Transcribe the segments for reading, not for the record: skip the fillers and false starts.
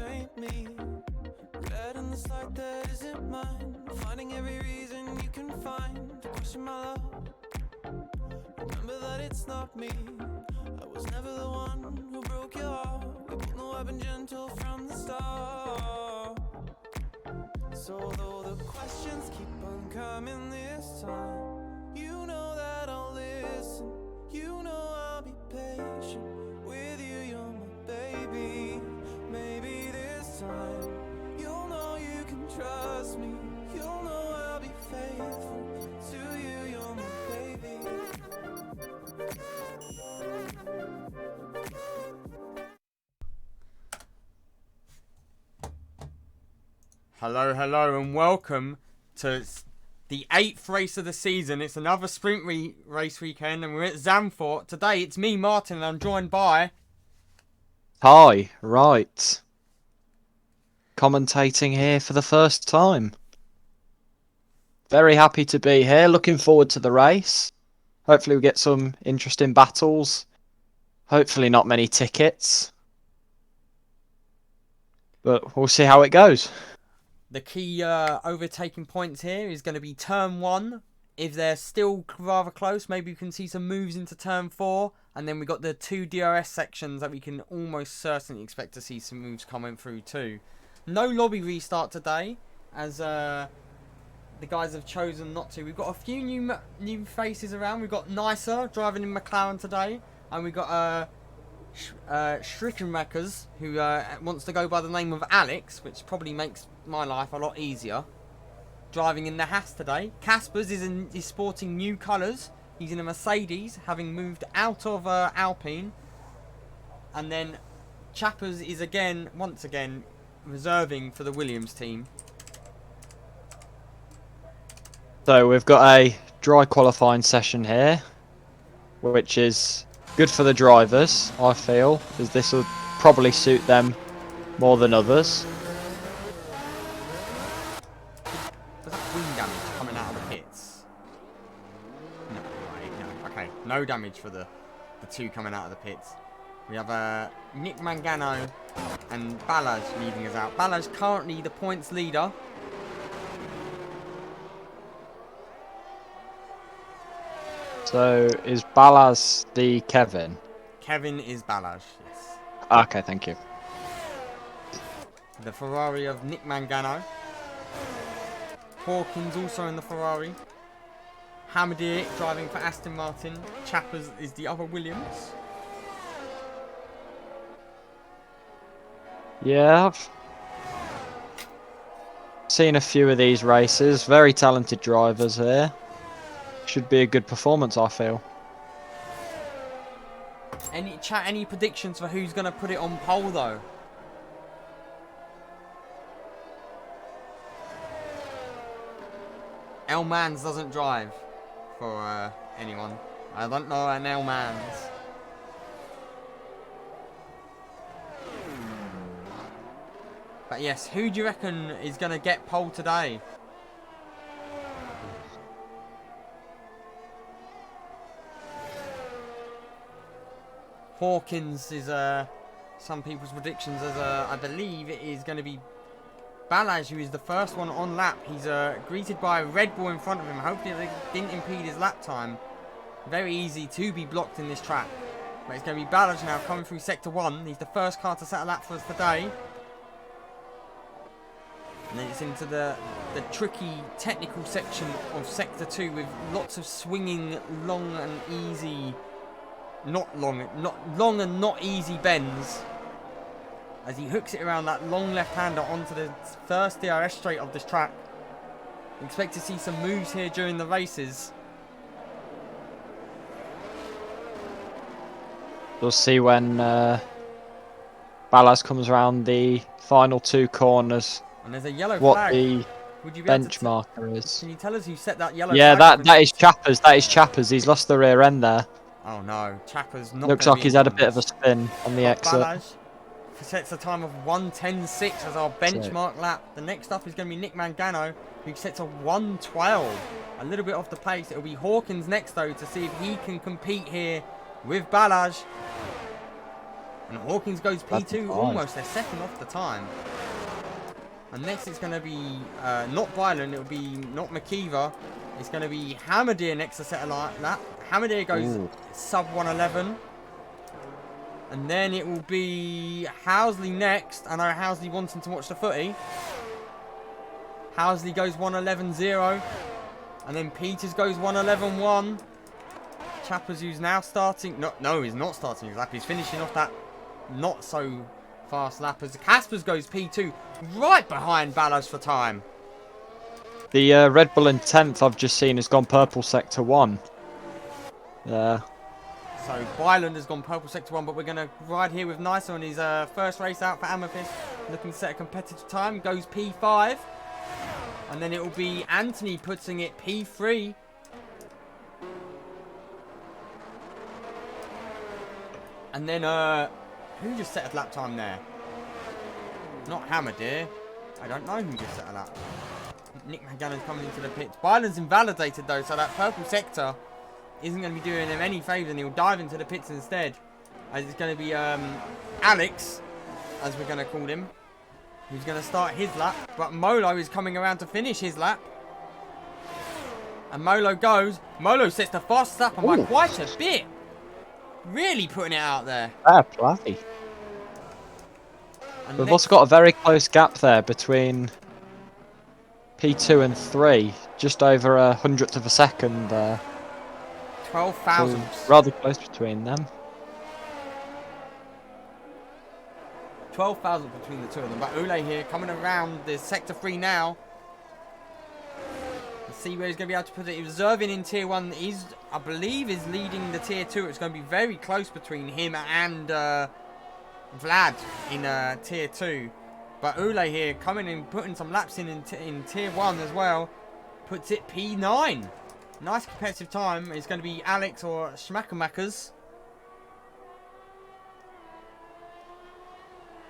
paint me red in this light that isn't mine. Finding every reason you can find to question my love. Remember that it's not me. I was never the one who broke your heart. We both know I've been gentle from the start. So though the questions keep on coming this time, you know that I'll listen. You know I'll be patient with you. You're my baby. Maybe this time you'll know you can trust me. You'll know I'll be faithful to you. You're my baby. Hello, hello, and welcome to the 8th race of the season. It's another sprint race weekend, and we're at Zandvoort. Today, it's me, Martin, and I'm joined by... Hi, right. Commentating here for the first time. Very happy to be here. Looking forward to the race. Hopefully we get some interesting battles. Hopefully not many tickets. But we'll see how it goes. The key overtaking points here is going to be turn 1. If they're still rather close, maybe we can see some moves into turn 4. And then we've got the 2 DRS sections that we can almost certainly expect to see some moves coming through too. No lobby restart today, as the guys have chosen not to. We've got a few new faces around. We've got Nicer driving in McLaren today. And we've got Schrickenreckers, who wants to go by the name of Alex, which probably makes my life a lot easier, driving in the Haas today. Caspers is sporting new colours. He's in a Mercedes, having moved out of Alpine. And then Chappers is once again, reserving for the Williams team. So we've got a dry qualifying session here, which is good for the drivers, I feel, because this will probably suit them more than others. Was that wind damage coming out of the pits? No, right, no. Okay, no damage for the 2 coming out of the pits. We have Nick Mangano and Balaj leading us out. Balaj currently the points leader. So is Balaz the Kevin? Kevin is Balaj, yes. Okay, thank you. The Ferrari of Nick Mangano. Hawkins also in the Ferrari. Hamadir driving for Aston Martin. Chappers is the other Williams. Yeah, I've seen a few of these races. Very talented drivers here. Should be a good performance, I feel. Any predictions for who's going to put it on pole though? El Mans doesn't drive for anyone. I don't know an El Mans. But yes, who do you reckon is going to get pole today? Hawkins is some people's predictions, as I believe it is going to be Balaj, who is the first one on lap. He's greeted by a Red Bull in front of him. Hopefully they didn't impede his lap time. Very easy to be blocked in this track. But it's going to be Balaj now coming through sector 1. He's the first car to set a lap for us today. And then it's into the tricky technical section of sector 2 with lots of swinging long and easy... Not long and not easy bends, as he hooks it around that long left-hander onto the first DRS straight of this track. Expect to see some moves here during the races. We'll see when Balaz comes around the final 2 corners. And there's a yellow what flag. the Would you be able to benchmarker is. Can you tell us who set that yellow Yeah, flag? that is Chappers. That is Chappers. He's lost the rear end there. Oh no, Chapper's not. Looks like he's had a bit of a spin on the exit. Balaj sets a time of 1:10.6 as our benchmark lap. The next up is going to be Nick Mangano, who sets a 1:12. A little bit off the pace. It'll be Hawkins next though to see if he can compete here with Balaj. And Hawkins goes That's P2, nice. almost their second off the time. And next it's going to be not Byron, it'll be not McKeever. It's going to be Hammerdeer next to set a lap. Hammerdeer goes sub 111. And then it will be Housley next. I know Housley wanting to watch the footy. Housley goes 111.0. And then Peters goes 111.1. Chappers, who's now starting. No, he's not starting his lap. He's finishing off that not so fast lap. As Caspers goes P2 right behind Ballas for time. The Red Bull in 10th I've just seen has gone purple sector 1. There. So Byland has gone purple sector 1, but we're going to ride here with Nice on his first race out for Amethyst. Looking to set a competitive time. Goes P5. And then it will be Anthony putting it P3. And then, who just set a lap time there? Not Hammerdeer. I don't know who just set a lap. Nick McGannon's coming into the pits. Byland's invalidated though, so that purple sector isn't going to be doing him any favours, and he'll dive into the pits instead. As it's going to be Alex, as we're going to call him, who's going to start his lap. But Molo is coming around to finish his lap. And Molo goes. Molo sets the fastest lap by quite a bit. Really putting it out there. Fair play. And We've also got a very close gap there between P2 and 3. Just over a hundredth of a second there. 12 So thousandths. rather close between them. 12 thousandths between the two of them. But Ule here coming around the sector 3 now. Let's see where he's going to be able to put it. Observing in tier 1 is, I believe, is leading the tier 2. It's going to be very close between him and Vlad in tier 2. But Ule here coming in, putting some laps in tier 1 as well. Puts it P9. Nice competitive time. It's going to be Alex or Schmackermackers.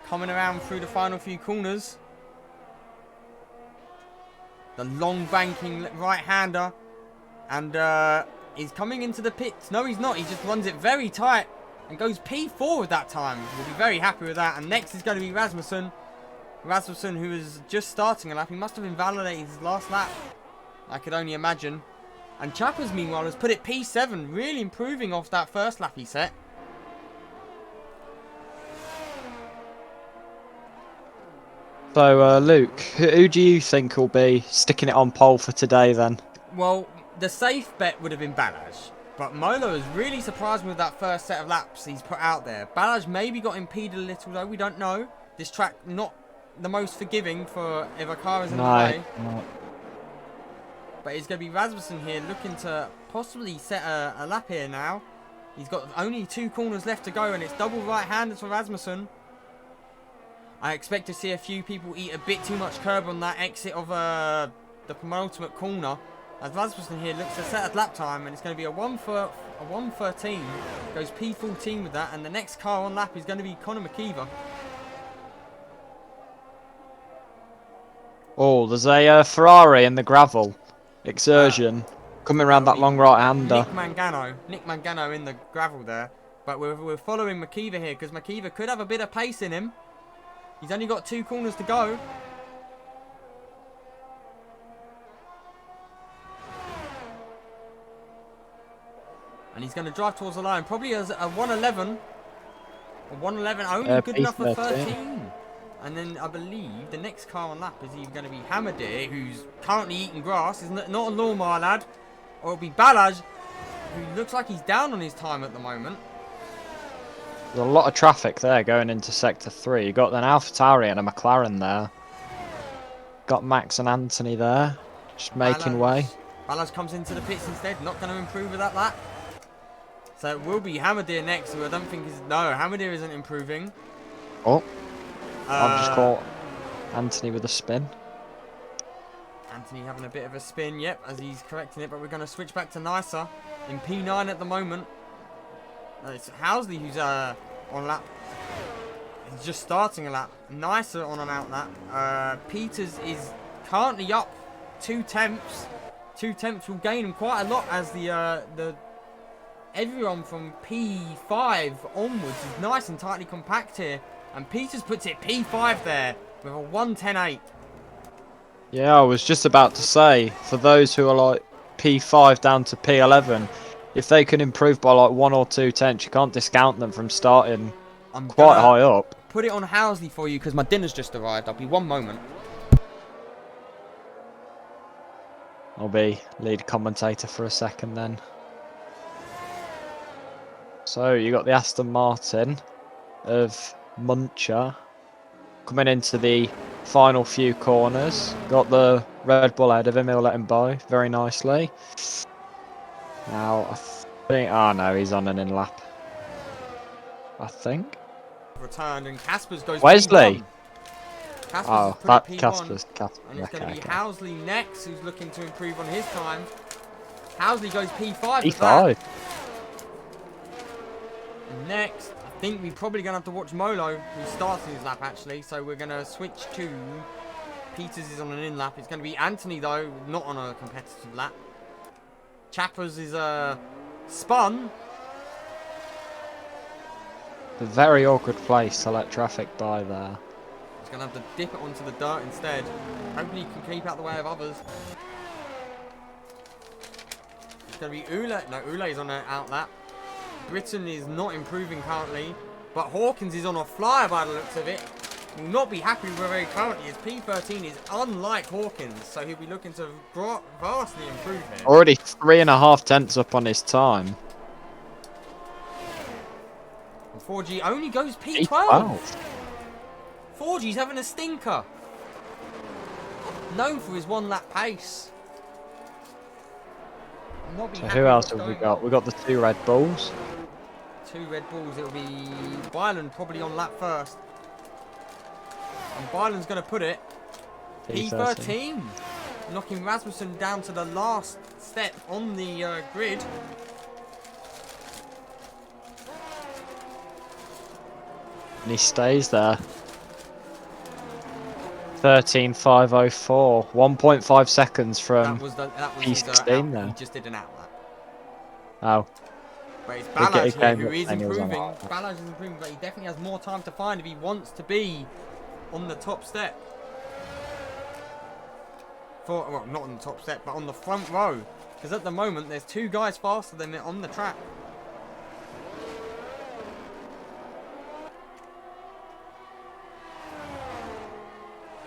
Coming around through the final few corners. The long banking right-hander. And he's coming into the pits. No, he's not. He just runs it very tight. And goes P4 with that time. We'll be very happy with that. And next is going to be Rasmussen. Rasmussen, who is just starting a lap. He must have invalidated his last lap. I could only imagine. And Chappers, meanwhile, has put it P7. Really improving off that first lap he set. So, Luke, who do you think will be sticking it on pole for today then? Well, the safe bet would have been Balaj. But Molo has really surprised me with that first set of laps he's put out there. Balaj maybe got impeded a little though, we don't know. This track not the most forgiving for if a car is in the way. No. But it's going to be Rasmussen here looking to possibly set a lap here now. He's got only 2 corners left to go and it's double right-handed for Rasmussen. I expect to see a few people eat a bit too much curb on that exit of the penultimate corner. As Rasmussen here looks to set a lap time and it's going to be a 1:13. Goes P14 with that and the next car on lap is going to be Conor McKeever. Oh, there's a Ferrari in the gravel. Exertion. Coming around that long right-hander. Nick Mangano in the gravel there. But we're following McKeever here because McKeever could have a bit of pace in him. He's only got 2 corners to go. And he's going to drive towards the line. Probably as a 111. A 111 only good enough for 13. And then I believe the next car on lap is either going to be Hammerdeer, who's currently eating grass. He's not a lawnmower lad. Or it'll be Balaj, who looks like he's down on his time at the moment. There's a lot of traffic there going into Sector 3. You got an AlphaTauri and a McLaren there. Got Max and Anthony there, just making way. Balaj comes into the pits instead, not going to improve with that lap. So it will be Hammerdeer next, who I don't think is... No, Hammerdeer isn't improving. Oh. I've just caught Anthony with a spin. Anthony having a bit of a spin, yep, as he's correcting it, but we're going to switch back to Nicer in P9 at the moment. It's Housley who's on lap. He's just starting a lap. Nicer on an out lap. Peters is currently up 2 tenths. 2 tenths will gain him quite a lot as the everyone from P5 onwards is nice and tightly compact here. And Peters puts it P5 there with a 1:10.8. Yeah, I was just about to say, for those who are like P5 down to P11, if they can improve by like 1 or 2 tenths, you can't discount them from starting I'm quite gonna high up. put it on Housley for you because my dinner's just arrived. I'll be one moment. I'll be lead commentator for a second then. So you got the Aston Martin of Muncher coming into the final few corners. Got the Red Bull ahead of him, he'll let him by very nicely. Now I think, oh no, he's on an in lap. I think. Returned and Caspers goes Wesley. P1. Caspers Oh, has put that it P1. Casper's And it's going to be okay. Housley next, who's looking to improve on his time. Housley goes P5 with that. P5. Next, I think we're probably going to have to watch Molo, who starts his lap actually. So we're going to switch to Peters is on an in lap. It's going to be Anthony though, not on a competitive lap. Chappers is spun. A very awkward place to let traffic by there. He's going to have to dip it onto the dirt instead. Hopefully he can keep out the way of others. It's going to be Ule. No, Ule's on an out lap. Britain is not improving currently. But Hawkins is on a flyer by the looks of it. Will not be happy with where he currently is. P13 is unlike Hawkins. So he'll be looking to vastly improve here. Already 3.5 tenths up on his time. And 4G only goes P12. P12. 4G's having a stinker. Known for his 1 lap pace. So who else have we got? We've got the 2 Red Bulls. 2 Red Bulls. It'll be Byron probably on lap first. And Byron's going to put it P13. Knocking Rasmussen down to the last step on the grid. And he stays there. 13.504. 1.5 seconds from That was P16 there. He just did an outlet. Oh. But it's Ballard here who is and he was on improving. that. Ballard is improving, but he definitely has more time to find if he wants to be on the top step. Well, not on the top step, but on the front row. Because at the moment, there's 2 guys faster than it on the track.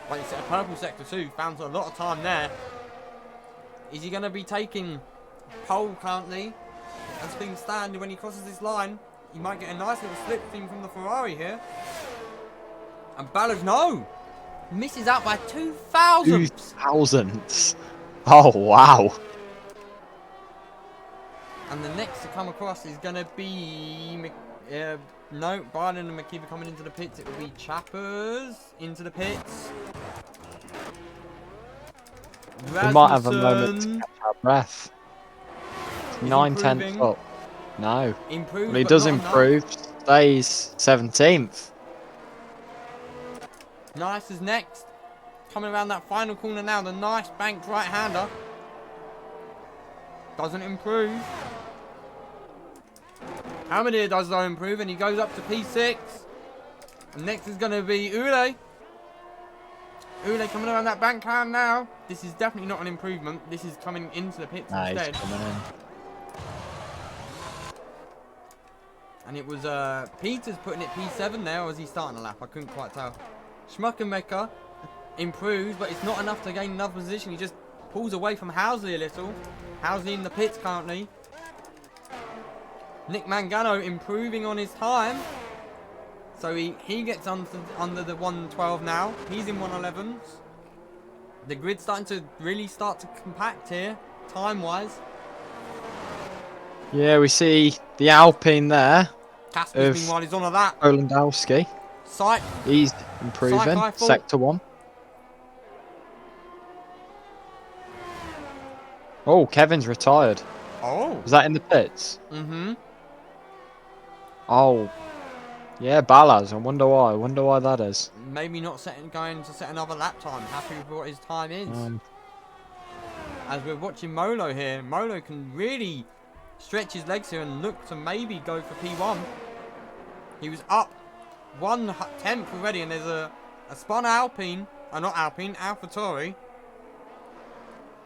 Like you said, a purple sector too. Found a lot of time there. Is he going to be taking pole currently? As things stand, when he crosses this line, he might get a nice little slip thing from the Ferrari here. And Ballard, no! Misses out by 2 thousandths. 2 thousandths. Oh, wow. And the next to come across is going to be... no, Byron and McKeever coming into the pits. It will be Chappers into the pits. We might have a moment to catch our breath. 9 tenths improving. up. No. Improved, Well, he but does not improve. Stays 17th. Nice is next. Coming around that final corner now. The nice banked right-hander. Doesn't improve. Hamadir does though improve and he goes up to P6. And next is going to be Ule. Ule coming around that bank hand now. This is definitely not an improvement. This is coming into the pits instead. He's coming in. And it was Peters putting it P7 there, or was he starting a lap? I couldn't quite tell. Schmuckenbecker improves, but it's not enough to gain another position. He just pulls away from Housley a little. Housley in the pits currently. Nick Mangano improving on his time. So he gets under the 112 now. He's in 111s. The grid's starting to really start to compact here, time-wise. Yeah, we see the Alpine there. Caspers, meanwhile, he's on a lap. Polandowski. Sight. He's improving. Sci-fi Sector 1. Oh, Kevin's retired. Oh. Was that in the pits? Mm-hmm. Oh. Yeah, Balaz. I wonder why. I wonder why that is. Maybe not going to set another lap time. Happy with what his time is. As we're watching Molo here, Molo can really stretch his legs here and look to maybe go for P1. He was up 1/10 already, and there's a spun Alpine, not Alpine, AlphaTauri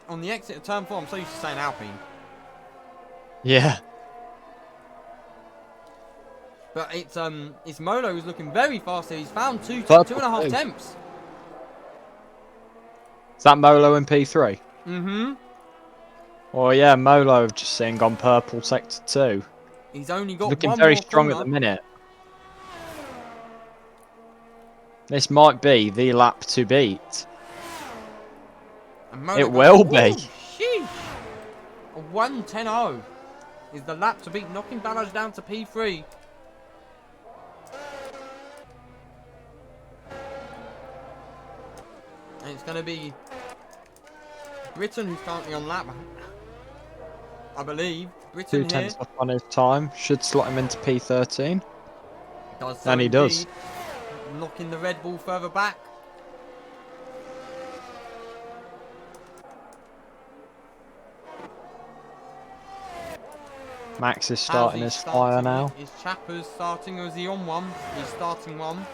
on the exit of turn 4. I'm so used to saying Alpine. Yeah. But it's Molo who's looking very fast here. He's found two Purple and a half too. temps. Is that Molo in P3? Mm-hmm. Oh yeah, Molo have just seen gone purple sector 2. He's only got Looking one very more strong corner. at the minute. This might be the lap to beat. And Molo It goes, will be. "Ooh, sheesh." A 1:10.0 is the lap to beat, knocking Balaj down to P3. And it's going to be Britain who's currently on lap, I believe. Britain 2 here tenths off on his time. Should slot him into P13. does so And he does. indeed, knocking the Red Bull further back. Max is starting his fire now. Is Chappers starting, or is he on one? He's starting one.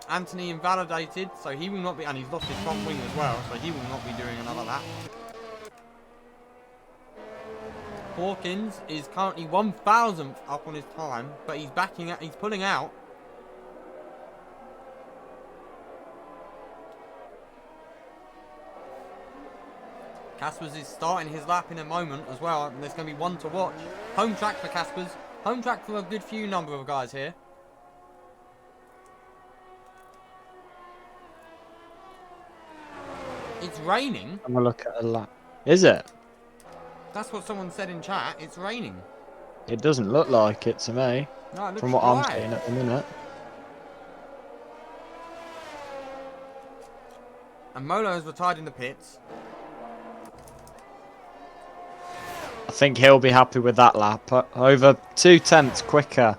Anthony invalidated, so he will not be, and he's lost his front wing as well, so he will not be doing another lap. Hawkins is currently 1,000th up on his time, but he's backing out, he's pulling out. Caspers is starting his lap in a moment as well, and there's going to be one to watch. Home track for Caspers. Home track for a good few number of guys here. It's raining. Have a look at a lap. Is it? That's what someone said in chat. It's raining. It doesn't look like it to me, No, it looks from what dry. I'm seeing at the minute. And Molo has retired in the pits. I think he'll be happy with that lap. Over 2 tenths quicker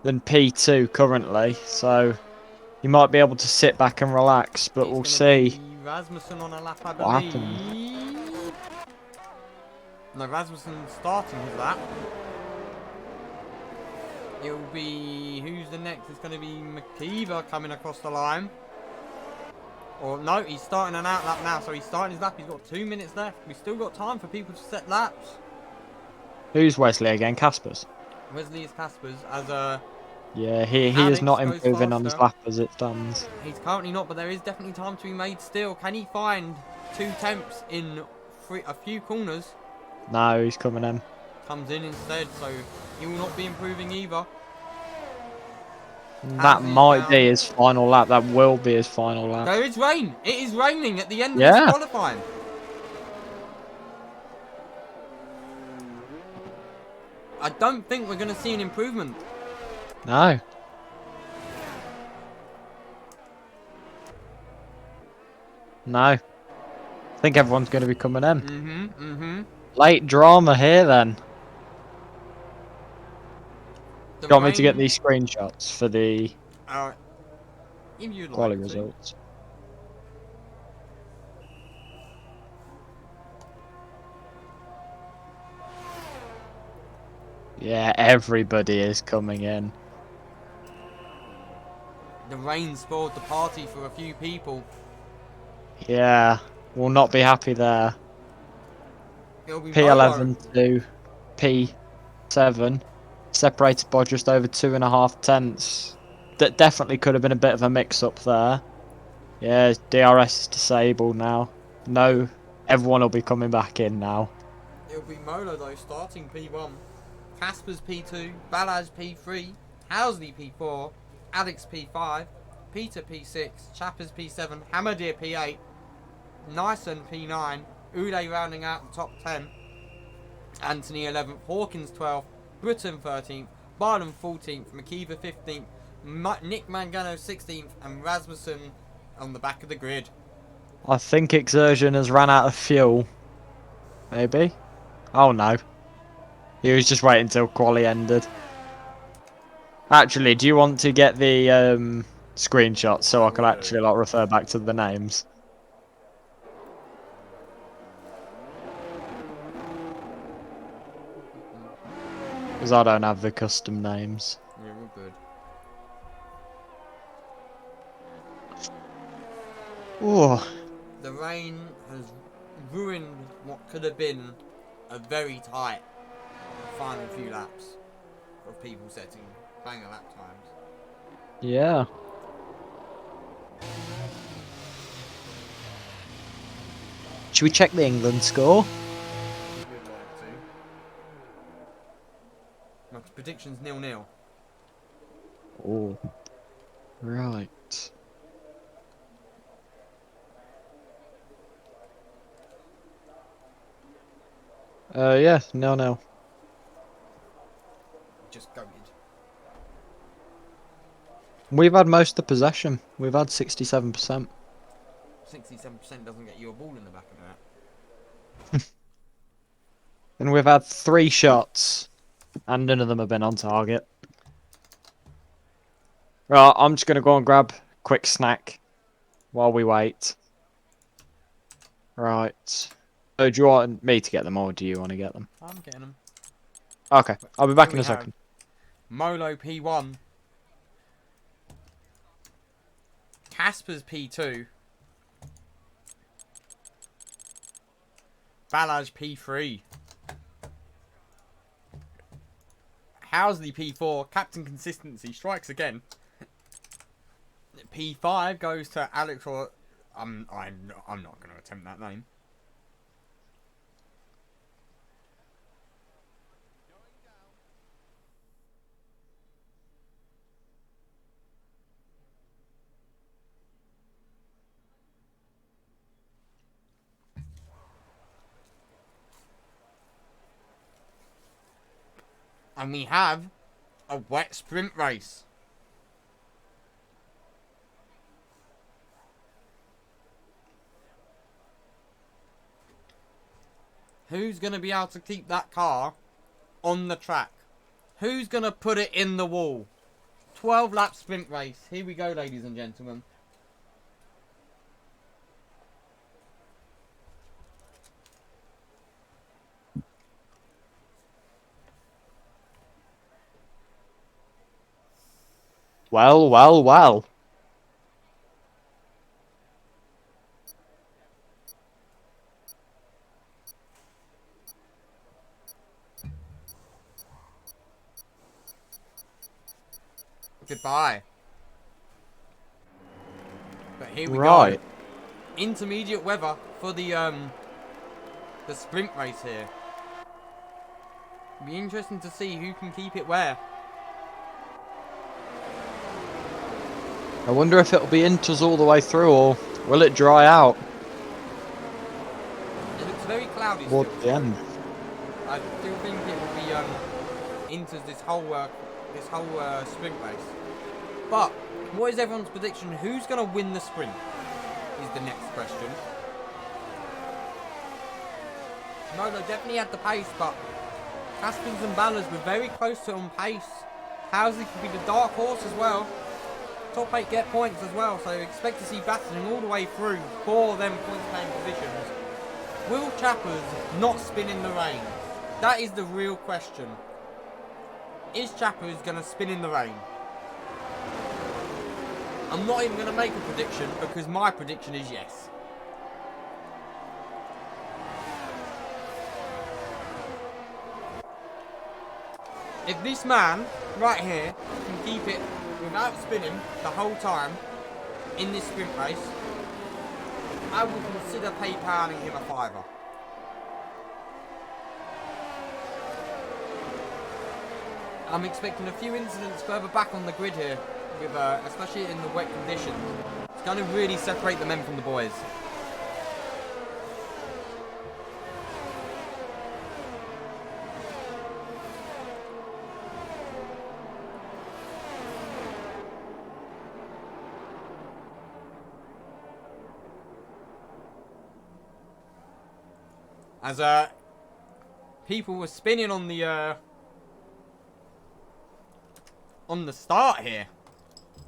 than P2 currently, so he might be able to sit back and relax, but It's we'll gonna see be Rasmussen on a lap, I what believe. happens. No, Rasmussen's starting his lap. It'll be... Who's the next? It's going to be McKeever coming across the line. Or no, he's starting an out lap now, so he's starting his lap. He's got 2 minutes left. We've still got time for people to set laps. Who's Wesley again? Caspers? Wesley is Caspers as a... Yeah, he Alex is not goes improving on his faster. lap as it stands. He's currently not, but there is definitely time to be made still. Can he find 2 temps in a few corners? No, he's coming in. Comes in instead, so he will not be improving either. That might be his final lap. That will be his final lap. There is rain. It is raining at the end of Yeah. this qualifying. I don't think we're going to see an improvement. No. No. I think everyone's going to be coming in. Late drama here then. The Do you want me to get rain- these screenshots for the if you'd quali like to. results? Yeah, everybody is coming in. The rain spoiled the party for a few people. Yeah, will not be happy there. It'll be P11 to P7, separated by just over 2.5 tenths. That definitely could have been a bit of a mix-up there. Yeah, DRS is disabled now. No, everyone will be coming back in now. It'll be Molo though, starting P1. Caspers P2, Balaj P3, Housley P4, Alex P5, Peter P6, Chappers P7, Hamadir P8, Nyson P9, Uday rounding out the top 10, Anthony 11th, Hawkins 12th, Britton 13th, Barnum 14th, McKeever 15th, Nick Mangano 16th, and Rasmussen on the back of the grid. I think Exertion has ran out of fuel. Maybe? Oh no. He was just waiting until quali ended. Actually, do you want to get the screenshots so I can actually like refer back to the names? Because I don't have the custom names. Yeah, we're good. Oh, The rain has ruined what could have been a very tight final few laps of people setting banger lap times. yeah. Should we check the England score? We'd like to. My prediction's 0-0. Oh, right. Yeah, no. Just goated. We've had most of the possession. We've had 67%. 67% doesn't get you a ball in the back of that. And we've had 3 shots, and none of them have been on target. Right, I'm just going to go and grab a quick snack while we wait. Right. So do you want me to get them, or do you want to get them? I'm getting them. Okay, I'll be back in a second. Molo P1. Casper's P2. Balaj P3. Housley P4. Captain Consistency strikes again. P5 goes to Alex or I'm not going to attempt that name. And we have a wet sprint race. Who's going to be able to keep that car on the track? Who's going to put it in the wall? 12 lap sprint race. Here we go, ladies and gentlemen. Well. Goodbye. But here we Right. go. Intermediate weather for the sprint race here. Be interesting to see who can keep it where. I wonder if it'll be inters all the way through, or will it dry out It looks very cloudy towards still. the end? I still think it will be inters this whole sprint race. But what is everyone's prediction? Who's going to win the sprint? Is the next question. Molo definitely had the pace, but Caspins and Ballas were very close to on pace. Housley could be the dark horse as well. Top 8 get points as well, so expect to see battling all the way through for them points playing positions. Will Chappers not spin in the rain? That is the real question. Is Chappers going to spin in the rain? I'm not even going to make a prediction because my prediction is yes. If this man right here can keep it without spinning the whole time in this sprint race, I will consider PayPaling him a fiver. I'm expecting a few incidents further back on the grid here, with especially in the wet conditions. It's going to really separate the men from the boys. As people were spinning on the start here,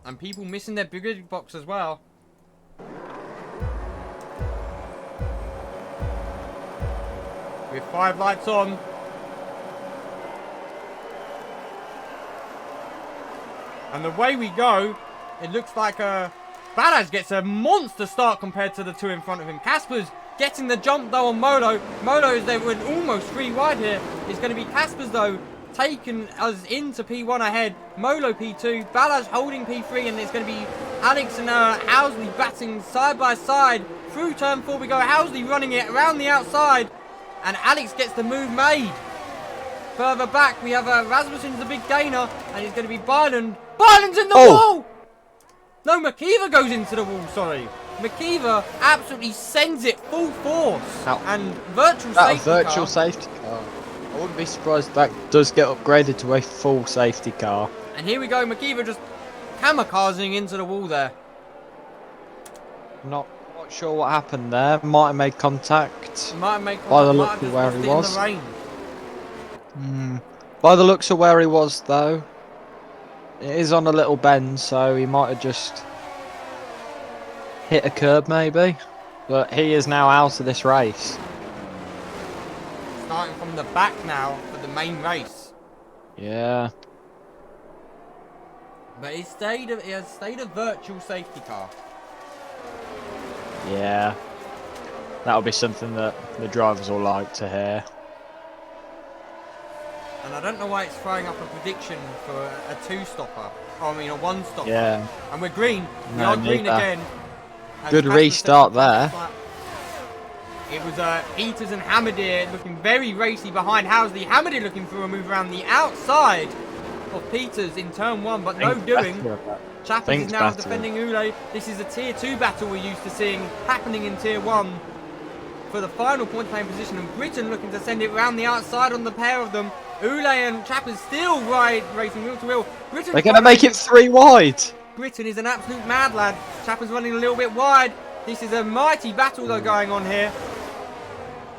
and people missing their big box as well. With 5 lights on, And the way we go, it looks like Balaj gets a monster start compared to the two in front of him. Casper's getting the jump though on Molo. Molo is there with almost 3 wide here. It's going to be Casper's though, taking us into P1 ahead. Molo P2, Balaj holding P3, and it's going to be Alex and Housley batting side by side. Through turn 4 we go, Housley running it around the outside, and Alex gets the move made. Further back we have Rasmussen's the big gainer, and it's going to be Byland. Byland's in the wall! No, McKeever goes into the wall, sorry. McKeever absolutely sends it full force. And virtual safety car. I wouldn't be surprised that does get upgraded to a full safety car. And here we go, McKeever just kamikazing into the wall there. Not sure what happened there. Might have made contact. Might have made contact. By the looks of where he was. By the looks of where he was, though, it is on a little bend, so he might have just hit a curb, maybe. But he is now out of this race. Starting from the back now for the main race. Yeah. But it has stayed a virtual safety car. Yeah. That'll be something that the drivers will like to hear. And I don't know why it's throwing up a prediction for a 2-stopper. Or, I mean, a 1-stopper. Yeah. And we're green. We No, are green neither. again. Good restart there. It was Peters and Hamadir looking very racy behind Housley. Hamadir looking for a move around the outside of Peters in turn 1, but no doing. Chappers is now defending Ule. This is a tier 2 battle we're used to seeing happening in tier 1 for the final point playing position, and Britain looking to send it around the outside on the pair of them. Ule and Chappers still racing wheel to wheel. They're going to make it 3 wide. Britain is an absolute mad lad. Chappers running a little bit wide. This is a mighty battle though going on here.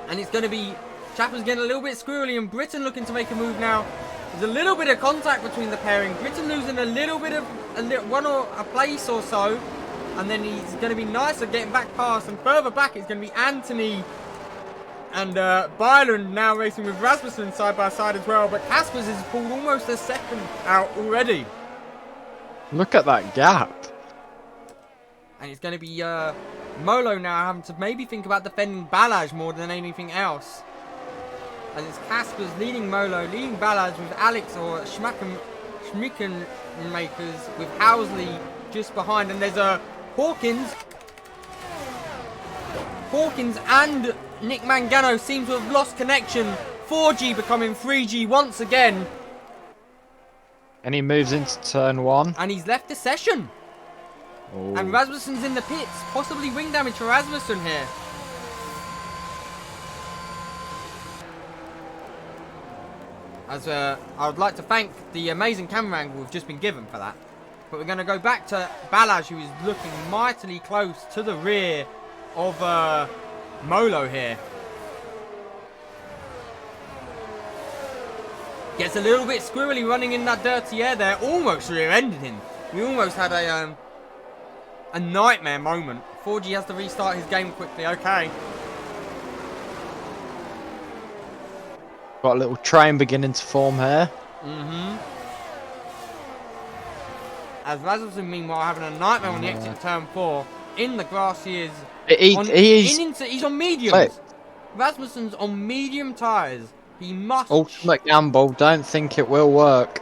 And it's going to be Chappers getting a little bit squirrely, and Britain looking to make a move now. There's a little bit of contact between the pairing. Britain losing a little bit of a place or so. And then he's going to be nicer getting back past. And further back it's going to be Anthony and Byland now racing with Rasmussen side by side as well. But Caspers has pulled almost a second out already. Look at that gap. And it's going to be Molo now having to maybe think about defending Balaj more than anything else. As it's Caspers leading Molo, leading Balaj with Alex or Schmicken makers with Housley just behind. And there's a Hawkins and Nick Mangano seem to have lost connection. 4G becoming 3G once again. And he moves into turn 1. And he's left the session. Ooh. And And Rasmussen's in the pits. Possibly wing damage for Rasmussen here. As I would like to thank the amazing camera angle we've just been given for that. But we're going to go back to Balaj, who is looking mightily close to the rear of Molo here. Gets a little bit squirrely running in that dirty air there. Almost rear-ended him. We almost had a nightmare moment. 4G has to restart his game quickly. Okay. Got a little train beginning to form here. As Rasmussen, meanwhile, having a nightmare on the exit of turn 4. In the grass, he is. He's on mediums. Wait. Rasmussen's on medium tyres. He must. Ultimate gamble. Don't think it will work.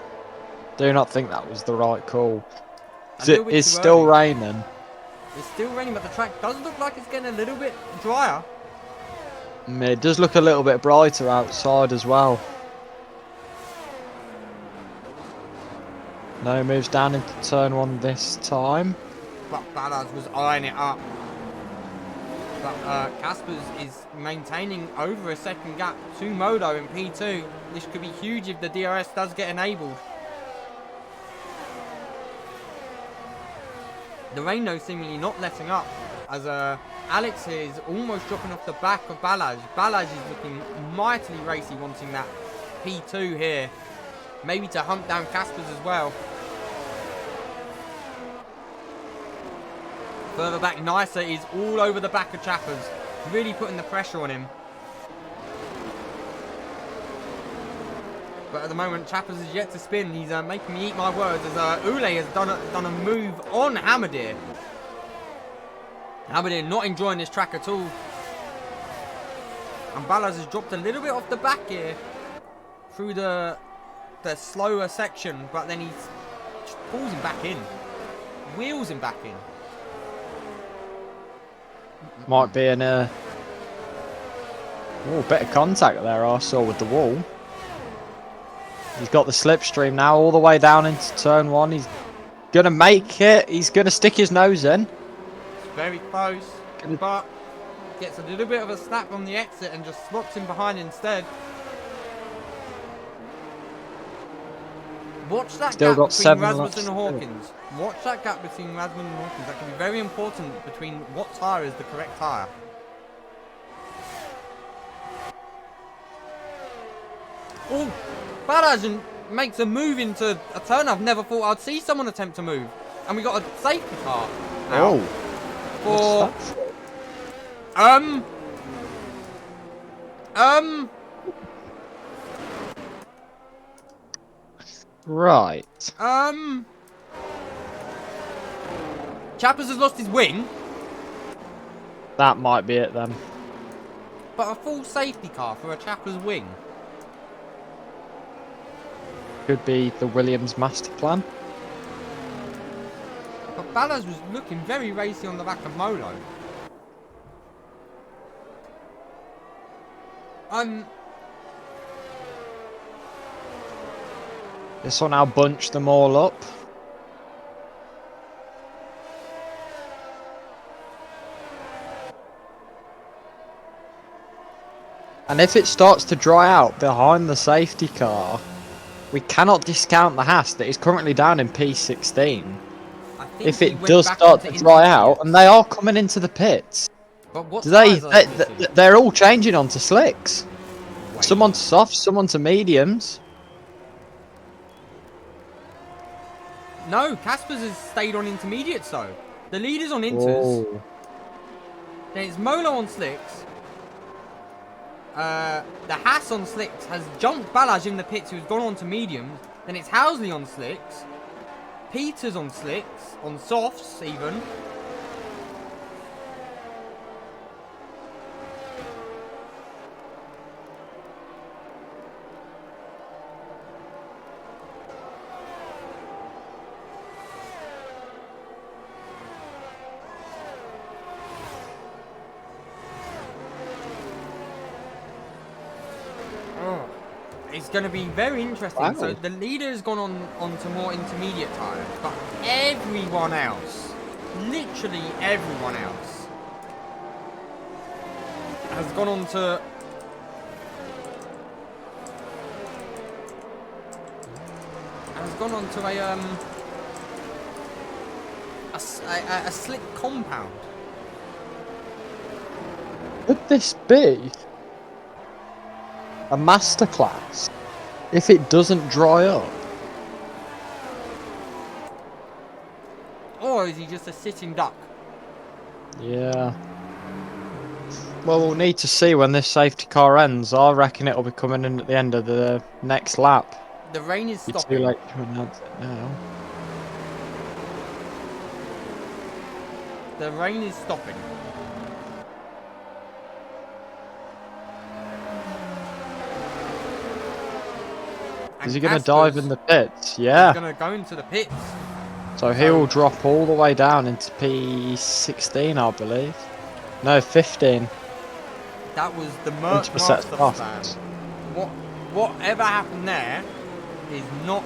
Do not think that was the right call. It's still raining. It's still raining, but the track does look like it's getting a little bit drier. It does look a little bit brighter outside as well. No moves down into turn 1 this time. But Balaz was eyeing it up. But Caspers is maintaining over a second gap to Modo in P2. This could be huge if the DRS does get enabled. The rain though seemingly not letting up, as Alex is almost dropping off the back of Balaj. Balaj is looking mightily racy, wanting that P2 here. Maybe to hunt down Caspers as well. Further back, Nicer is all over the back of Chappers, really putting the pressure on him. But at the moment, Chappers is yet to spin. He's making me eat my words as Ule has done a move on Hamadir. Hamadir not enjoying this track at all. And Balaz has dropped a little bit off the back here through the slower section, but then he just pulls him back in. Wheels him back in. Might be in a bit of contact there I saw with the wall. He's got the slipstream now all the way down into turn 1. He's going to make it. He's going to stick his nose in. It's very close, but gets a little bit of a snap on the exit and just slots him behind instead. Watch that Still gap got between 7 Rasmussen laps and to Hawkins. Watch that gap between Rasmussen and Hawkins. That can be very important between what tyre is the correct tyre. Oh, Balajan makes a move into a turn. I've never thought I'd see someone attempt to move. And we got a safety car now. Oh. Right. Chappers has lost his wing, That might be it then. but a full safety car for a Chappers wing. Could be the Williams master plan. But Ballas was looking very racy on the back of Molo. This will now bunch them all up. And if it starts to dry out behind the safety car, we cannot discount the Haas that is currently down in P16. If it does start to dry out, and they are coming into the pits, but what they're all changing onto slicks. Some onto softs, some onto mediums. No, Caspers has stayed on intermediates though. The leader's on inters. Oh. Then it's Molo on slicks. The Haas on slicks has jumped Balaj in the pits, who's gone on to mediums. Then it's Housley on slicks. Peters on slicks, on softs even. It's going to be very interesting. Wow. So the leader's gone on to more intermediate tyres, but everyone else, literally everyone else, has gone on to a slick compound. Could this be a masterclass if it doesn't dry up? Or is he just a sitting duck? Yeah. Well, we'll need to see when this safety car ends. I reckon it'll be coming in at the end of the next lap. The rain is It's stopping. too late to announce it now. The rain is stopping. Is he going to dive in the pits? Yeah. He's going to go into the pits. So he'll drop all the way down into P16, I believe. No, 15. That was the Merc Into the set Master off. plan. Whatever happened there is not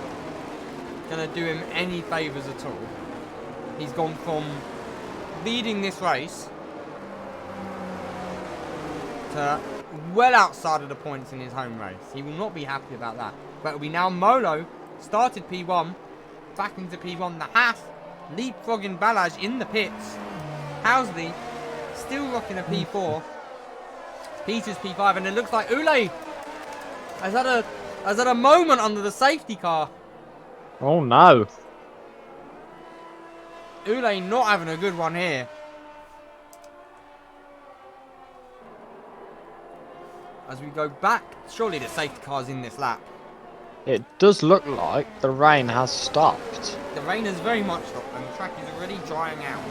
going to do him any favours at all. He's gone from leading this race to well outside of the points in his home race. He will not be happy about that. But it'll be now Molo, started P1, back into P1. The Haas leapfrogging Balaj in the pits. Housley still rocking a P4. Peters P5, and it looks like Ule has had a moment under the safety car. Oh no. Ule not having a good one here. As we go back, surely the safety car's in this lap. It does look like the rain has stopped. The rain has very much stopped and the track is already drying out.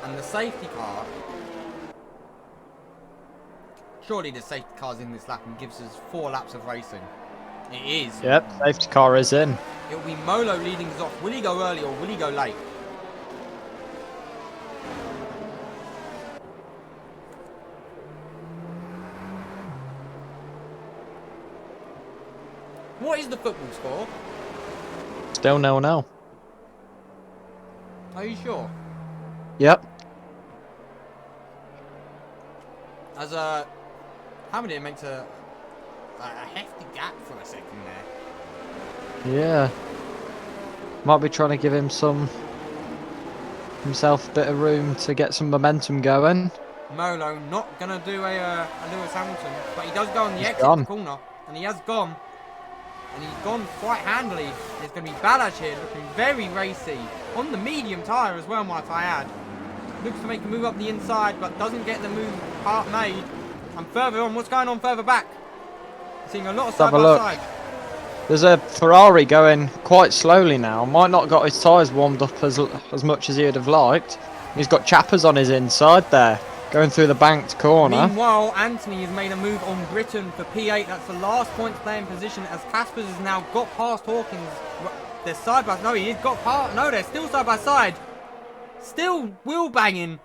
And the safety car. Surely the safety car's in this lap and gives us 4 laps of racing. It is. Yep, safety car is in. It'll be Molo leading us off. Will he go early or will he go late? What is the football score? Still 0-0. Are you sure? Yep. As Hamilton makes a hefty gap for a second there. Yeah. Might be trying to give him himself a bit of room to get some momentum going. Molo not gonna do a Lewis Hamilton, but he does go on the exit gone. of the corner, and he has gone. And he's gone quite handily. There's going to be Balaj here, looking very racy. On the medium tyre as well, might I add. Looks to make a move up the inside, but doesn't get the move part made. And further on, what's going on further back? Seeing a lot of side by side. There's a Ferrari going quite slowly now. Might not got his tyres warmed up as much as he would have liked. He's got chappers on his inside there, going through the banked corner. Meanwhile, Anthony has made a move on Britain for P8. That's the last point to play in position as Caspers has now got past Hawkins. They're side by side. No, he's got past. No, they're still side by side. Still wheel banging.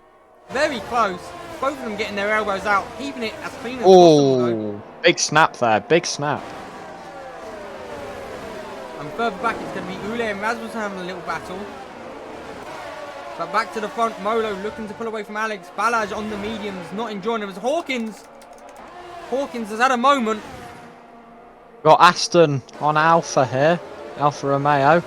Very close. Both of them getting their elbows out, keeping it as clean as possible. Oh, big snap there. Big snap. And further back, it's going to be Ule and Rasmussen having a little battle. But back to the front, Molo looking to pull away from Alex. Balaj on the mediums, not enjoying it. It was Hawkins. Hawkins has had a moment. Got Aston on Alpha here. Alfa Romeo.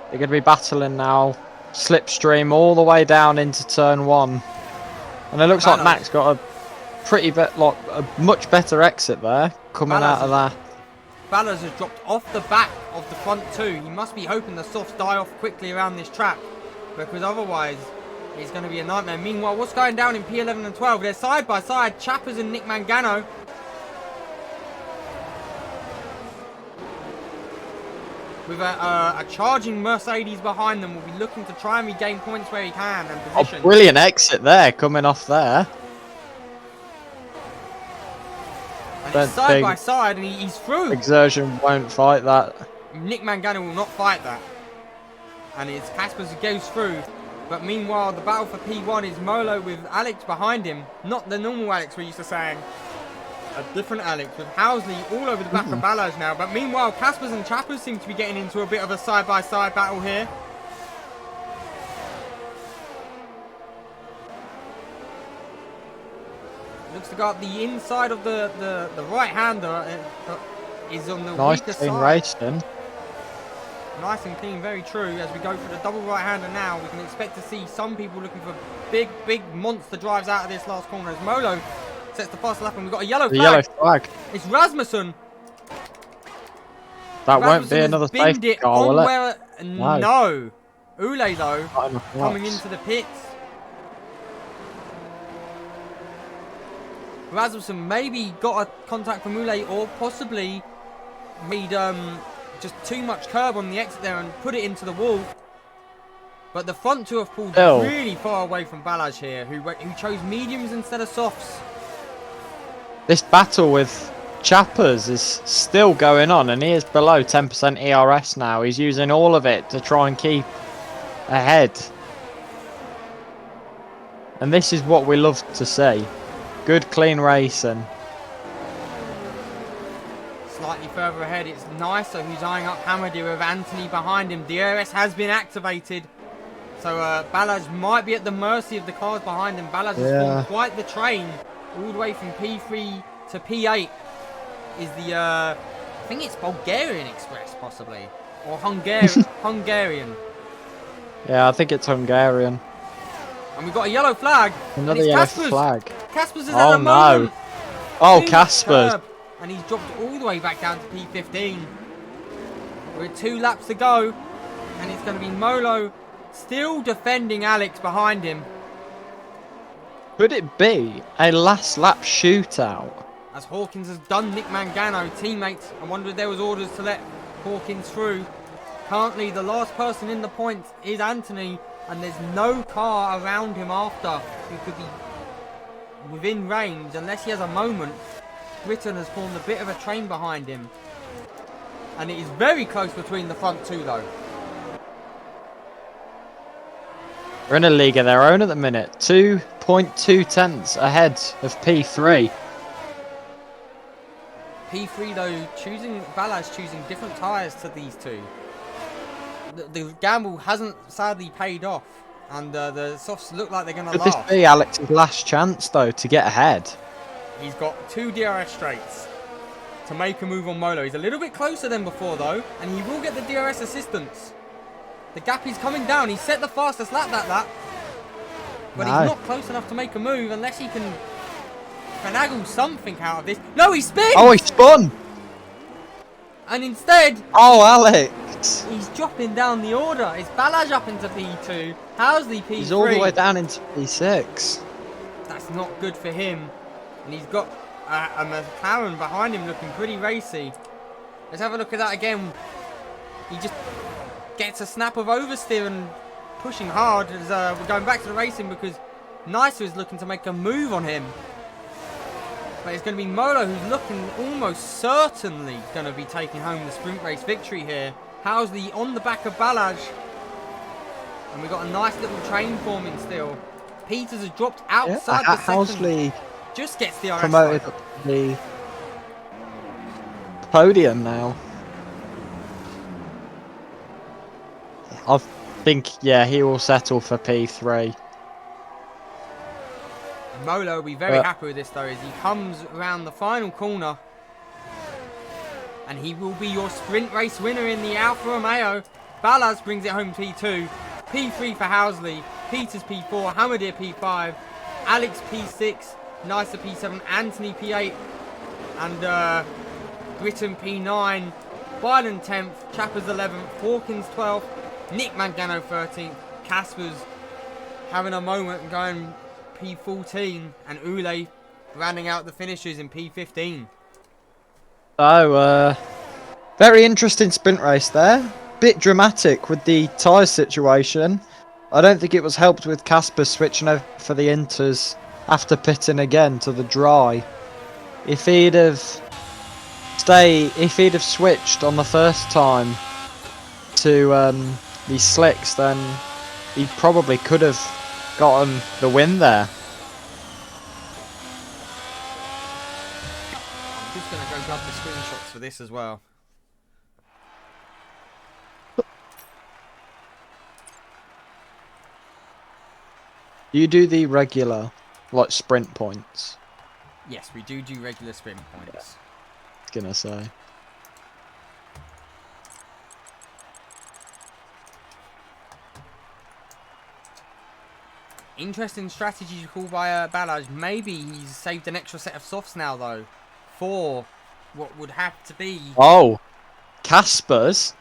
They're going to be battling now. Slipstream all the way down into turn 1. And it looks like Max got a pretty a much better exit there coming out of that. Ballas has dropped off the back of the front 2. He must be hoping the softs die off quickly around this track, because otherwise it's going to be a nightmare. Meanwhile, what's going down in P11 and 12? They're side by side, Chappers and Nick Mangano. With a charging Mercedes behind them, will be looking to try and regain points where he can and position. Oh, brilliant exit there, coming off there. And it's side by side, and he's through. Exertion won't fight that. Nick Mangano will not fight that. And it's Caspers who goes through. But meanwhile, the battle for P1 is Molo with Alex behind him. Not the normal Alex we're used to saying. A different Alex with Housley all over the back of Balaj now. But meanwhile, Caspers and Chappers seem to be getting into a bit of a side-by-side battle here. Looks to go up the inside of the right-hander. Is on the weaker side. Nice clean racing. Nice and clean, very true. As we go for the double right-hander now, we can expect to see some people looking for big monster drives out of this last corner. As Molo sets the fast lap, and we've got a yellow flag. Yellow flag. It's Rasmussen. That won't be another safety car, will it? No. Ule, though, coming into the pits. Rasmussen maybe got a contact from Ule, or possibly made just too much curb on the exit there and put it into the wall. But the front 2 have pulled really far away from Balaj here, who chose mediums instead of softs. This battle with Chappers is still going on, and he is below 10% ERS now. He's using all of it to try and keep ahead. And this is what we love to see. Good, clean racing. Slightly further ahead, it's Nicer who's eyeing up Hamadi with Anthony behind him. DRS has been activated. So Balaj might be at the mercy of the cars behind him. Balaj has formed quite the train. All the way from P3 to P8 is the, I think it's Bulgarian Express possibly. Or Hungarian. Yeah, I think it's Hungarian. And we've got a yellow flag. Another yellow flag. Caspers is at the moment. Oh, Caspers. And he's dropped all the way back down to P15. With 2 laps to go. And it's going to be Molo still defending Alex behind him. Could it be a last lap shootout? As Hawkins has done Nick Mangano, teammates. I wonder if there was orders to let Hawkins through. Currently, the last person in the points is Anthony, and there's no car around him after who could be within range unless he has a moment. Britain has formed a bit of a train behind him, and it is very close between the front two though. We're in a league of their own at the minute. 2.2 tenths ahead of P3. P3 though, Balaz choosing different tyres to these two. The gamble hasn't sadly paid off, and the softs look like they're going to Could last. this be Alex's last chance, though, to get ahead? He's got 2 DRS straights to make a move on Molo. He's a little bit closer than before, though, and he will get the DRS assistance. The gap is coming down. He set the fastest lap that lap, but No. he's not close enough to make a move unless he can finagle something out of this. No, he spins! Oh, he spun! And instead, Oh, Alex! he's dropping down the order. It's Balaj up into P2. Housley P3. He's all the way down into P6. That's not good for him. And he's got a McLaren behind him looking pretty racy. Let's have a look at that again. He just gets a snap of oversteer and pushing hard as we're going back to the racing because Nicer is looking to make a move on him. But it's going to be Molo who's looking almost certainly going to be taking home the sprint race victory here. Housley on the back of Balaj. And we've got a nice little train forming still. Peters has dropped outside the second. Housley Just gets the RS promoted line. up to the podium now. I think, yeah, he will settle for P3. Molo will be very happy with this though as he comes around the final corner. And he will be your sprint race winner in the Alfa Romeo. Balaz brings it home P2. P3 for Housley. Peters P4. Hamadir P5. Alex P6. Nicer P7. Anthony P8. And Britton P9. Biden 10th. Chappers 11th. Hawkins 12th. Nick Mangano 13th. Casper's having a moment and going P14. And Ule rounding out the finishes in P15. So, very interesting sprint race there. Bit dramatic with the tyre situation. I don't think it was helped with Casper switching over for the Inters after pitting again to the dry. If he'd have switched on the first time to these slicks, then he probably could have gotten the win there. I'm just going to go grab the screenshots for this as well. Do you do the regular, like, sprint points? Yes, we do regular sprint points. I was gonna say. Interesting strategy call by Balaj. Maybe he's saved an extra set of softs now, though, for what would have to be. Oh, Casper's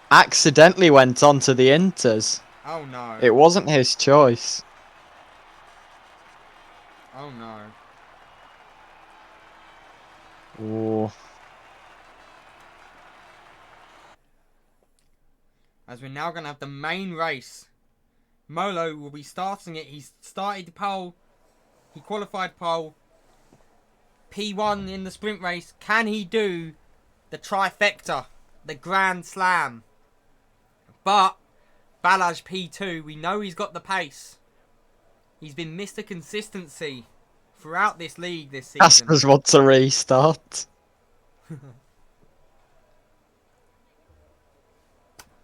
accidentally went onto the Inters. Oh no. It wasn't his choice. Oh no. Ooh. As we're now going to have the main race. Molo will be starting it. He's started pole. He qualified pole. P1 in the sprint race. Can he do the trifecta? The Grand Slam? But Balaj P2, we know he's got the pace. He's been Mr. Consistency throughout this league this season. Casper's wants to restart. At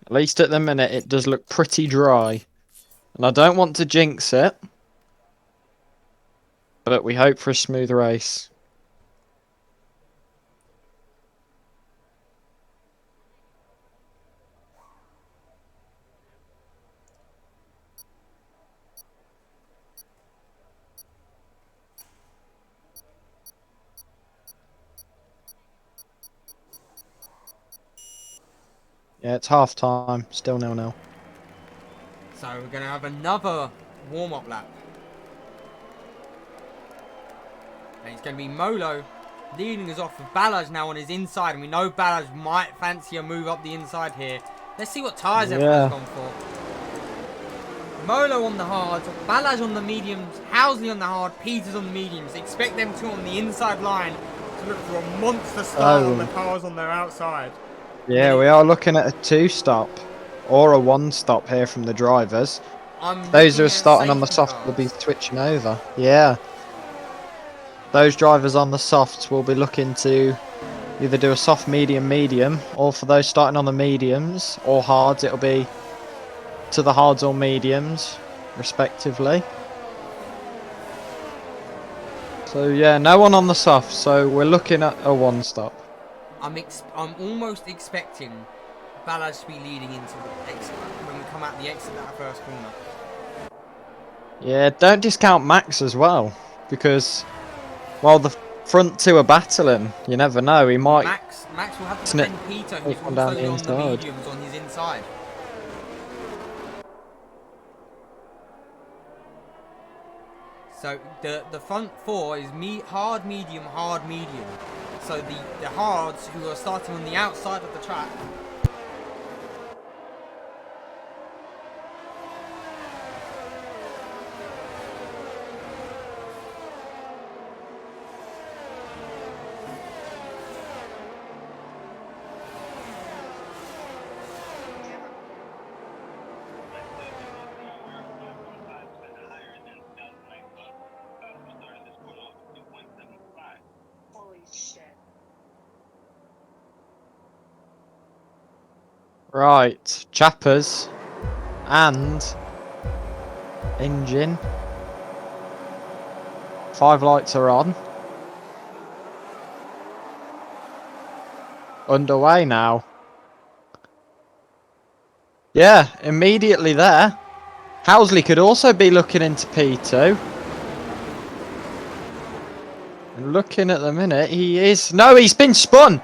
least at the minute, it does look pretty dry. And I don't want to jinx it. But we hope for a smooth race. Yeah, it's half time. Still 0-0. So we're going to have another warm-up lap. And it's going to be Molo leading us off with Balaj now on his inside. And we know Balaj might fancy a move up the inside here. Let's see what tyres everyone's gone for. Molo on the hards, Balaj on the mediums, Housley on the hard, Peters on the mediums. Expect them two on the inside line to look for a monster start on the cars on their outside. Yeah, we are looking at a 2-stop or a 1-stop here from the drivers. Those who are starting on the soft will be switching over. Yeah. Those drivers on the softs will be looking to either do a soft, medium, medium, or for those starting on the mediums or hards, it'll be to the hards or mediums, respectively. So yeah, no one on the soft, so we're looking at a 1-stop. I'm almost expecting Balaj to be leading into the exit when we come out the exit at that first corner. Yeah, don't discount Max as well, because while the front two are battling, you never know, he might... Max will have to defend Peter, who's also on the mediums on his inside. So the front four is hard, medium, hard, medium. So the hards who are starting on the outside of the track. Right, chappers and engine. 5 lights are on. Underway now. Yeah, immediately there. Housley could also be looking into P2. And looking at the minute, he is... No, he's been spun!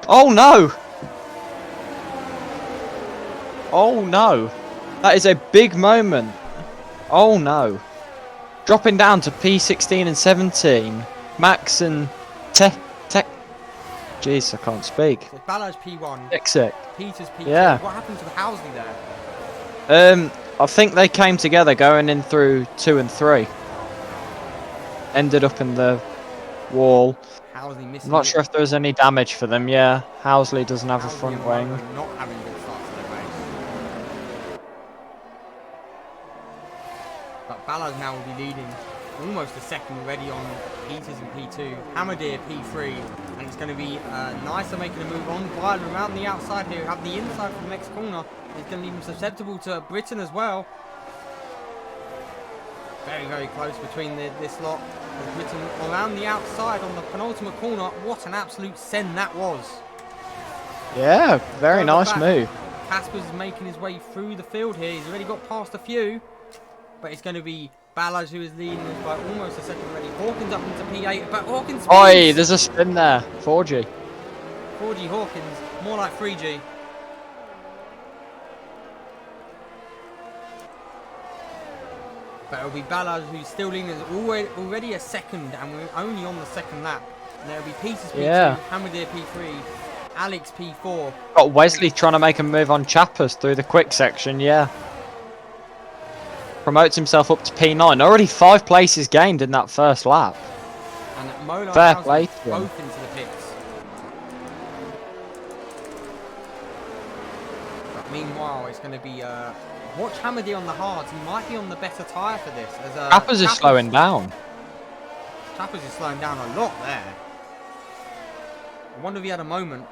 Oh no! Oh no! That is a big moment. Oh no. Dropping down to P16 and 17. Max and Tech. Jeez, I can't speak. So Balaj P1. Exit. Peters P2. Yeah. What happened to the Housley there? I think they came together going in through 2 and 3. Ended up in the wall. Housley missing. I'm not sure if there was any damage for them. Yeah, Housley doesn't have a Housley front and wing. Molo not having good starts to their race. But Balaj now will be leading almost a second already on Peters and P2. Hamadir P3. And it's going to be nicer making a move on. While around the outside here, have the inside from the next corner. It's going to leave him susceptible to Britain as well. Very, very close between this lot. With Britain around the outside on the penultimate corner. What an absolute send that was. Yeah, very nice move. Casper's is making his way through the field here. He's already got past a few. But it's going to be Balaj who is leading us by almost a second already. Hawkins up into P8. But Hawkins speeds. Oi, there's a spin there. 4G. 4G Hawkins. More like 3G. But it'll be Balaj who's still leading us already a second. And we're only on the second lap. And there'll be Peters P2. Hamadir P3. Alex P4. Got Wesley trying to make a move on Chappers through the quick section, yeah. Promotes himself up to P9. Already 5 places gained in that first lap. And Molo Fair and play Housley to him. both into the pits. But meanwhile, it's going to be... watch Hamadir on the hards. He might be on the better tyre for this. As Chappers is slowing down. Chappers is slowing down a lot there. I wonder if he had a moment.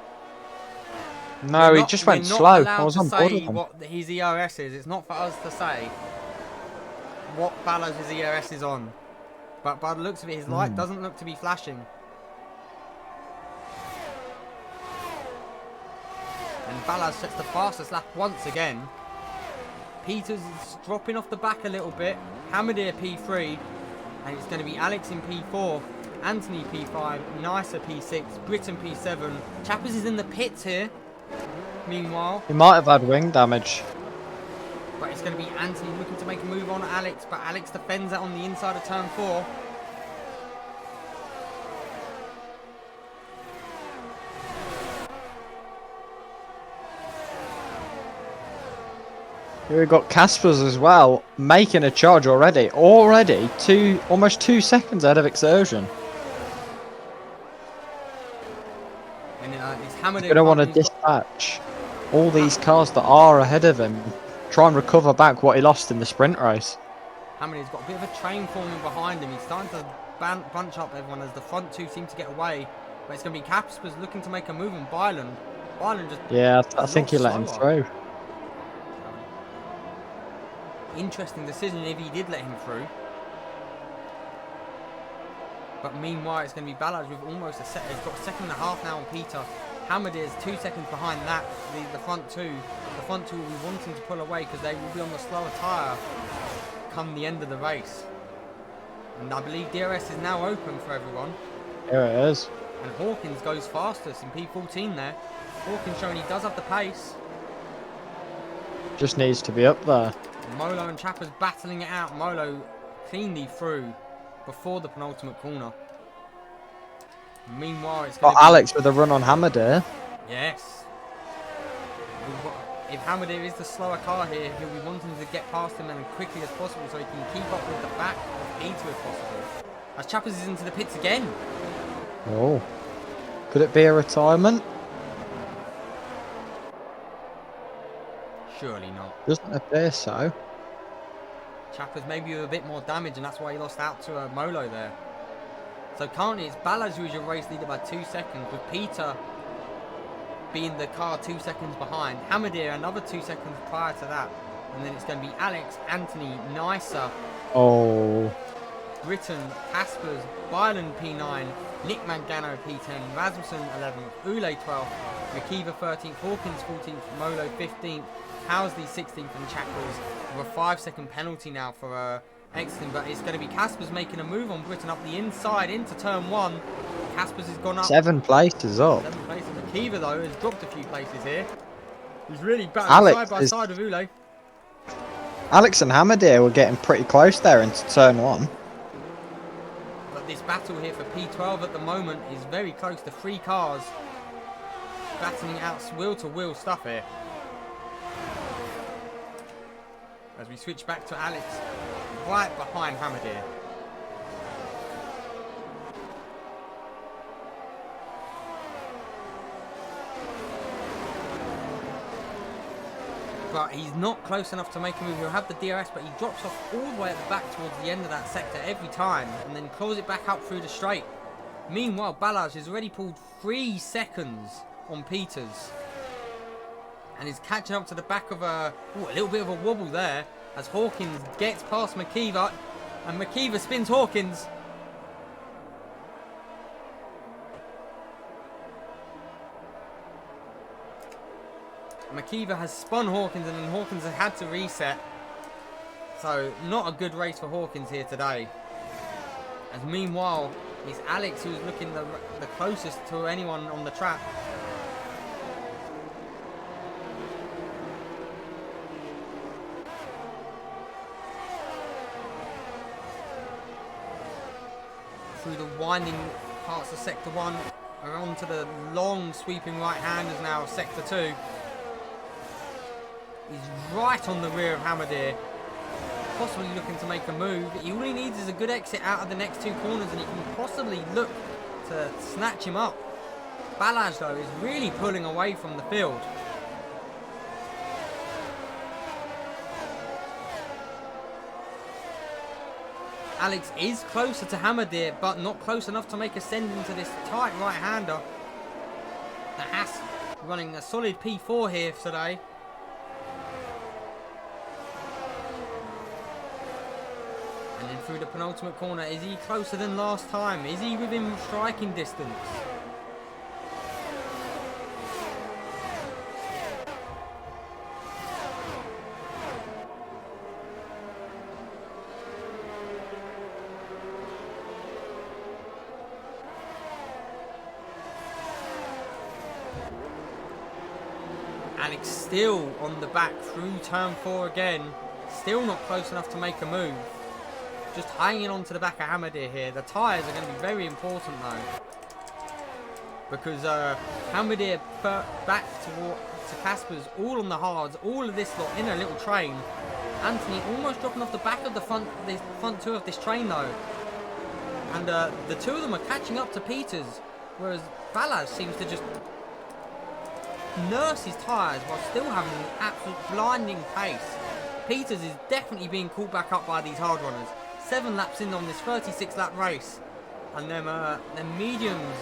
No, he just went slow. I was on board with him. What his ERS is. It's not for us to say what Balaj's ERS is on. But by the looks of it, his light doesn't look to be flashing. And Balaj sets the fastest lap once again. Peters is dropping off the back a little bit. Hamadir P3. And it's going to be Alex in P4. Anthony P5. Nicer P6. Britain P7. Chappers is in the pits here. Meanwhile, He might have had wing damage. but it's going to be Anthony looking to make a move on Alex, but Alex defends that on the inside of turn 4. Here we've got Caspers as well, making a charge already. Already, almost 2 seconds ahead of Exertion. And it's Hammer. He's going to want to dispatch all these cars that are ahead of him. Try and recover back what he lost in the sprint race. Hammond's got a bit of a train forming behind him. He's starting to bunch up everyone as the front two seem to get away. But it's going to be Caspers looking to make a move on Byland. Byland just... Yeah, I think he let him through. Interesting decision if he did let him through. But meanwhile, it's going to be Ballard with almost a second. He's got a second and a half now on Peter. Hamad is 2 seconds behind that. The front two. The front two will be wanting to pull away because they will be on the slower tyre come the end of the race. And I believe DRS is now open for everyone. Here it is. And Hawkins goes fastest in P14 there. Hawkins showing he does have the pace. Just needs to be up there. Molo and Chappers battling it out. Molo cleanly through before the penultimate corner. Meanwhile, it's going Got Alex with a run on Hamadir. Yes. If Hamadir is the slower car here, he'll be wanting to get past him as quickly as possible so he can keep up with the back of Peter if possible. As Chappers is into the pits again. Oh. Could it be a retirement? Surely not. Doesn't appear so. Chappers maybe with a bit more damage and that's why he lost out to Molo there. So currently it's Balaj who is your race leader by 2 seconds, with Peter being the car 2 seconds behind. Hamadir another 2 seconds prior to that. And then it's going to be Alex, Anthony, Nicer, Oh. Britton, Caspers, Byland P9, Nick Mangano P10, Rasmussen 11th, Ule 12th, McKeever 13th, Hawkins 14th, Molo 15th, Housley 16th and Chappers with a 5 second penalty now for Exton, but it's going to be Caspers making a move on Britton up the inside into turn 1. Caspers has gone up 7 places up. 7 places. McKeever though has dropped a few places here. He's really battling side by side with Ule. Alex and Hamadir were getting pretty close there into turn 1. But this battle here for P12 at the moment is very close to 3 cars battling out wheel to wheel stuff here. As we switch back to Alex right behind Hamadir. But he's not close enough to make a move. He'll have the DRS, but he drops off all the way at the back towards the end of that sector every time and then claws it back up through the straight. Meanwhile, Balaj has already pulled 3 seconds on Peters and is catching up to the back of a little bit of a wobble there as Hawkins gets past McKeever and McKeever spins Hawkins. McKeever has spun Hawkins and then Hawkins has had to reset. So not a good race for Hawkins here today. As meanwhile, it's Alex who's looking the closest to anyone on the track. Through the winding parts of Sector 1 and onto the long sweeping right-handers now of Sector 2. He's right on the rear of Hamadir, possibly looking to make a move. All he needs is a good exit out of the next 2 corners and he can possibly look to snatch him up. Balaj though is really pulling away from the field. Alex is closer to Hamadir, but not close enough to make a send into this tight right-hander. The Haas running a solid P4 here today. And then through the penultimate corner, is he closer than last time? Is he within striking distance? Alex still on the back through turn 4 again. Still not close enough to make a move. Just hanging on to the back of Hamadir here. The tyres are going to be very important though. Because Hamadir back to Casper's, all on the hards, all of this lot in a little train. Anthony almost dropping off the back of the front two of this train though. And the two of them are catching up to Peters. Whereas Balaz seems to just nurse his tyres while still having an absolute blinding pace. Peters is definitely being caught back up by these hard runners. 7 laps in on this 36 lap race. And them mediums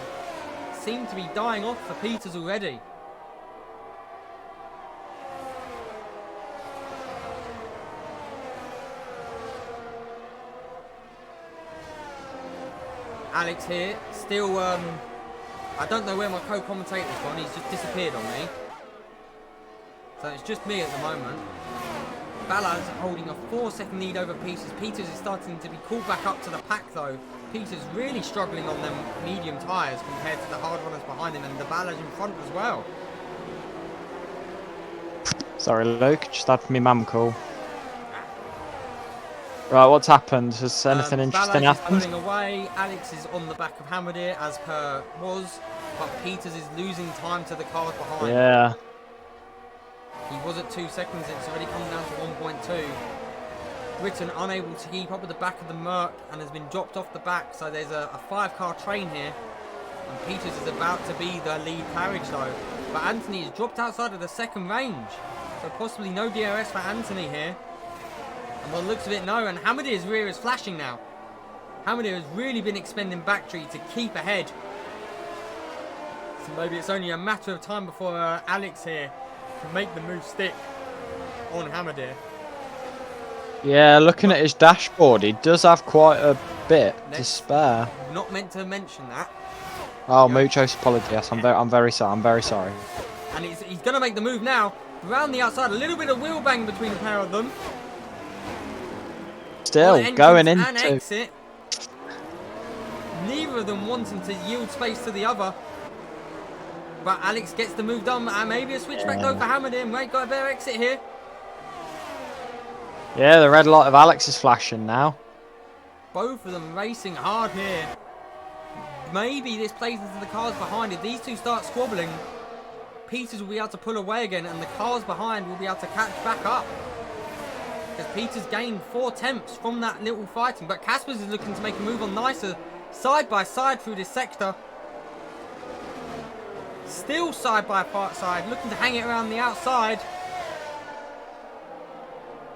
seem to be dying off for Peters already. Alex here, still, I don't know where my co-commentator's gone, he's just disappeared on me. So it's just me at the moment. Balaz holding a 4-second lead over Peters. Peters is starting to be called back up to the pack though. Peters really struggling on them medium tyres compared to the hard runners behind him and the Balaz in front as well. Sorry, Luke, just had me mum call. Right, what's happened? Has anything interesting happened? Balaz is pulling away. Alex is on the back of Hamadir as per was, but Peters is losing time to the cars behind. Yeah. He was at 2 seconds, it's already come down to 1.2. Britain unable to keep up with the back of the Merc and has been dropped off the back, so there's a 5-car train here. And Peters is about to be the lead carriage though. But Anthony is dropped outside of the second range. So possibly no DRS for Anthony here. And by the looks of it, no. And Hamadir's rear is flashing now. Hamadir has really been expending battery to keep ahead. So maybe it's only a matter of time before Alex here can make the move stick on Hamadir. Yeah, looking at his dashboard, he does have quite a bit to spare. Not meant to mention that. Oh, muchos apologies. I'm very sorry. And he's going to make the move now. Around the outside, a little bit of wheel bang between the pair of them. Still going into and exit. Neither of them wanting to yield space to the other. But Alex gets the move done, and maybe a switchback though for Hamadir. Might got a better exit here. Yeah, the red light of Alex is flashing now. Both of them racing hard here. Maybe this plays into the cars behind. If these two start squabbling, Peters will be able to pull away again, and the cars behind will be able to catch back up. Because Peters gained 4 tenths from that little fighting, but Caspers is looking to make a move on nicer, side by side through this sector. Still side by side, looking to hang it around the outside.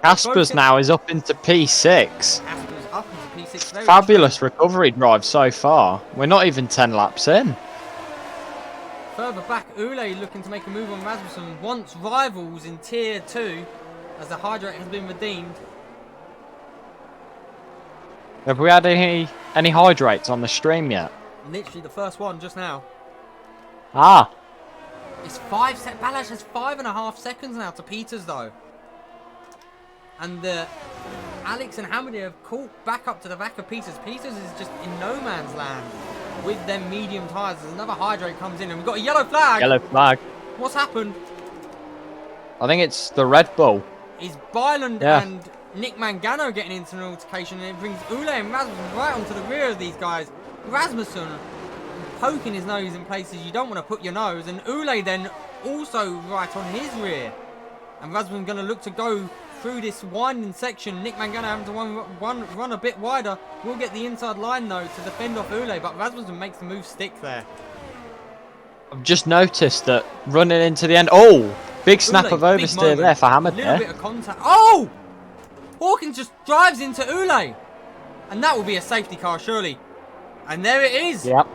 Caspers now is up into P6. Caspers up into P6. Very Fabulous recovery drive so far. We're not even 10 laps in. Further back, Ule looking to make a move on Rasmussen. Once rivals in Tier 2, as the hydrate has been redeemed. Have we had any hydrates on the stream yet? Literally the first one just now. Ah. It's 5 seconds. Balaz has 5.5 seconds now to Peters though. And Alex and Hamadir have caught back up to the back of Peters. Peters is just in no man's land with them medium tyres. There's another hydrate comes in and we've got a yellow flag. Yellow flag. What's happened? I think it's the Red Bull. Is Byland and Nick Mangano getting into an altercation, and it brings Ule and Rasmussen right onto the rear of these guys. Rasmussen poking his nose in places you don't want to put your nose, and Ule then also right on his rear. And Rasmussen going to look to go through this winding section. Nick Mangano having to run a bit wider. Will get the inside line though to defend off Ule, but Rasmussen makes the move stick there. I've just noticed that running into the end. Oh, big snap Ule, of oversteer there for Hamadir. A little bit of contact. Oh! Hawkins just drives into Ule. And that will be a safety car surely. And there it is. Yep.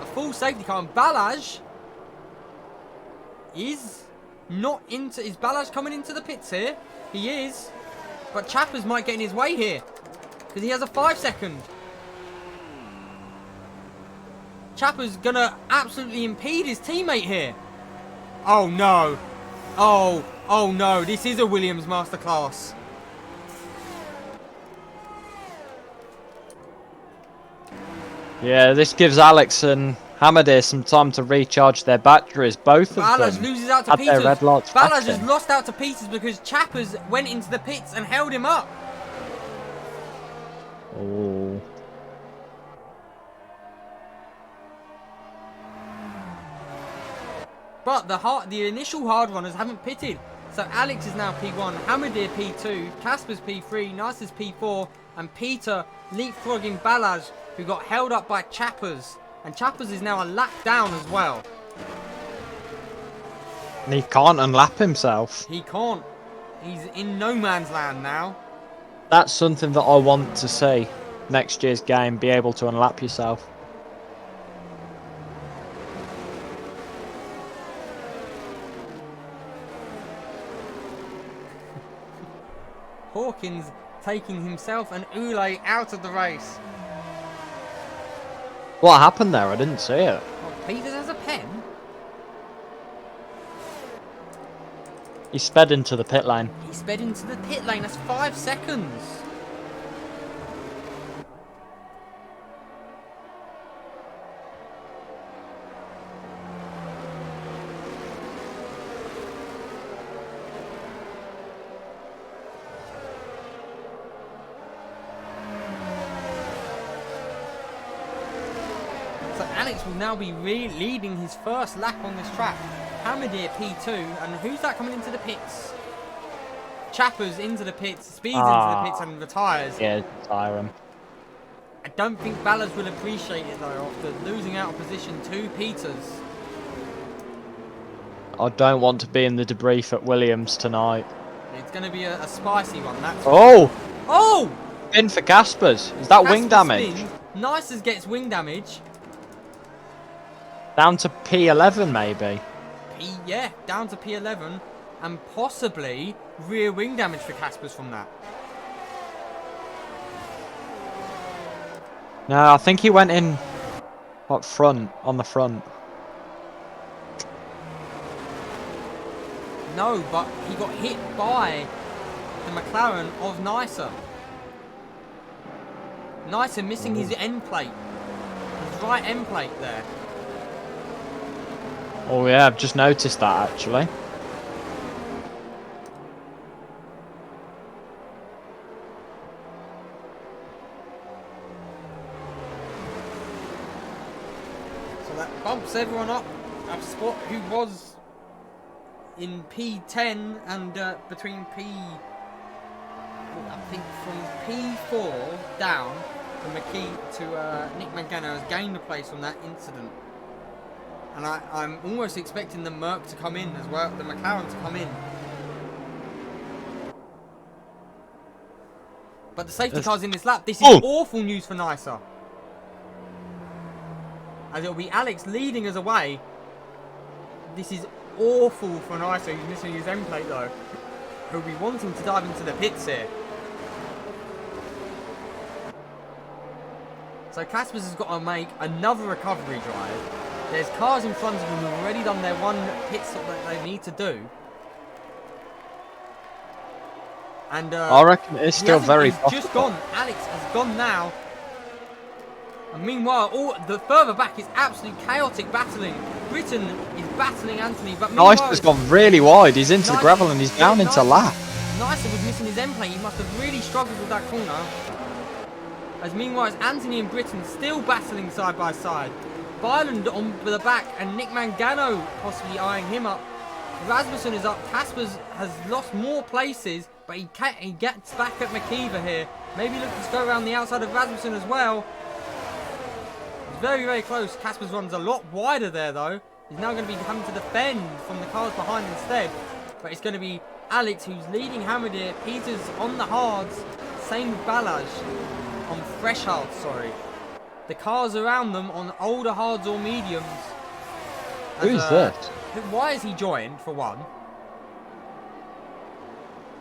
A full safety car. And Balaz is not into... Is Balaz coming into the pits here? He is. But Chappers might get in his way here. Because he has a 5 second. Chapper's going to absolutely impede his teammate here. Oh no. Oh no. This is a Williams masterclass. Yeah, this gives Alex and Amethyst some time to recharge their batteries. Both of Balaj them loses out to had their Peters. red lights Balaj back has in. lost out to Peters because Chappers went into the pits and held him up. Oh. But the initial hard runners haven't pitted. So Alex is now P1, Hamadir P2, Casper's P3, Nice is P4, and Peter leapfrogging Balaj, who got held up by Chappers. And Chappers is now a lap down as well. And he can't unlap himself. He can't. He's in no man's land now. That's something that I want to see next year's game, be able to unlap yourself. Hawkins taking himself and Ule out of the race. What happened there? I didn't see it. Oh, Peters has a pen? He sped into the pit lane. He sped into the pit lane. That's 5 seconds. So Alex will now be leading his first lap on this track. Hamadir P2, and who's that coming into the pits? Chappers into the pits, speeds into the pits and retires. Yeah, tire him. I don't think Ballas will appreciate it though after losing out of position to Peters. I don't want to be in the debrief at Williams tonight. It's going to be a spicy one, that's Oh! Oh! In for Caspers. Is that wing Casper damage? spins. Nice as gets wing damage. Down to P11 maybe. Yeah, down to P11 and possibly rear wing damage for Caspers from that. No, I think he went in up front, on the front. No, but he got hit by the McLaren of Nicer. Nicer missing his end plate. His right end plate there. Oh yeah, I've just noticed that actually. So that bumps everyone up a spot who was in P10 and between I think from P4 down from McKee to Nick Mangano has gained a place from that incident. And I'm almost expecting the Merc to come in as well, the McLaren to come in. But the safety car's in this lap. This is awful news for Nicer. As it'll be Alex leading us away. This is awful for Nicer, who's missing his end plate though. Who'll be wanting to dive into the pits here. So Caspers has got to make another recovery drive. There's cars in front of him who've already done their one pit stop that they need to do. And I reckon it's still very he's just gone. Alex has gone now. And meanwhile, the further back is absolutely chaotic battling. Britain is battling Anthony, but meanwhile... Nice has gone really wide. He's into the gravel and he's down into lap. Nicer was missing his end plate. He must have really struggled with that corner. As meanwhile, it's Anthony and Britain still battling side by side. Byland on the back and Nick Mangano possibly eyeing him up. Rasmussen is up. Caspers has lost more places, but he gets back at McKeever here. Maybe looking to go around the outside of Rasmussen as well. It's very, very close. Caspers runs a lot wider there though. He's now going to be having to defend from the cars behind instead. But it's going to be Alex who's leading Hamadir. Peters on the hards. Same with Balaj on fresh hards, sorry. The cars around them on older hards or mediums. Who's this? Why is he joined, for one?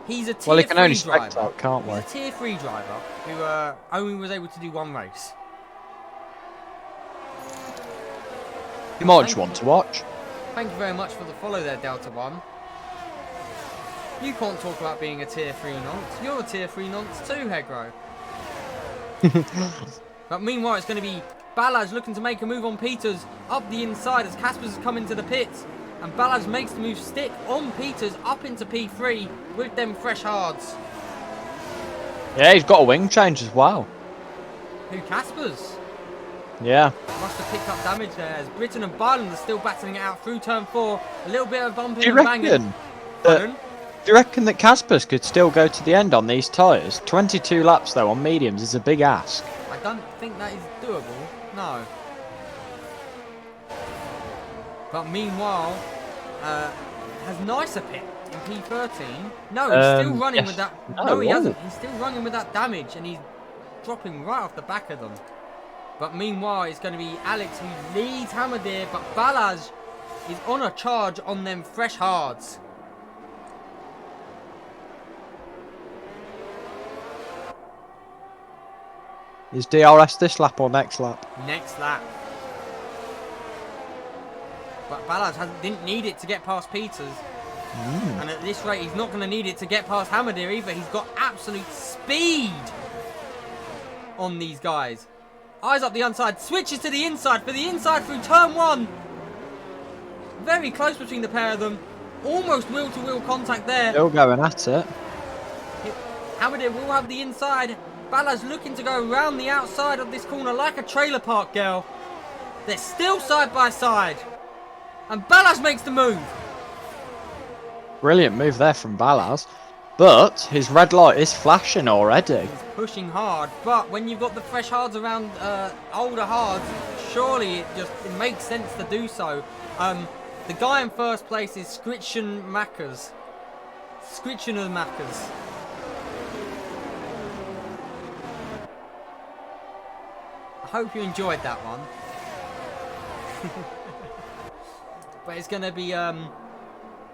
He's a tier 3 Well, he can only driver. spectate, can't we? He's a tier 3 driver who only was able to do one race. You might just want to watch. Thank you very much for the follow there, Delta One. You can't talk about being a tier 3 nonce. You're a tier 3 nonce too, Hegro. But meanwhile, it's going to be Balaj looking to make a move on Peters up the inside as Caspers has come into the pits. And Balaj makes the move stick on Peters up into P3 with them fresh hards. Yeah, he's got a wing change as well. Who, Caspers? Yeah. Must have picked up damage there as Britain and Byland are still battling it out through turn 4. A little bit of bumping Do you and banging. reckon? Do you reckon that Caspers could still go to the end on these tyres? 22 laps though on mediums is a big ask. I don't think that is doable. No. But meanwhile, has Nicer pit in P13? No, he's still running with that. No, he hasn't. He's still running with that damage, and he's dropping right off the back of them. But meanwhile, it's going to be Alex who leads Hamadir, but Balaj is on a charge on them fresh hards. Is DRS this lap or next lap? Next lap. But Balaj didn't need it to get past Peters. And at this rate, he's not going to need it to get past Hamadir either. He's got absolute speed on these guys. Eyes up the inside, switches to the inside for the inside through turn 1. Very close between the pair of them. Almost wheel-to-wheel contact there. Still going at it. Hamadir will have the inside. Balaj looking to go around the outside of this corner like a trailer park girl. They're still side by side. And Balaj makes the move. Brilliant move there from Balaz. But his red light is flashing already. He's pushing hard, but when you've got the fresh hards around older hards, surely it makes sense to do so. The guy in first place is Scritchen Mackers. Scritchener Mackers. I hope you enjoyed that one. But it's going to be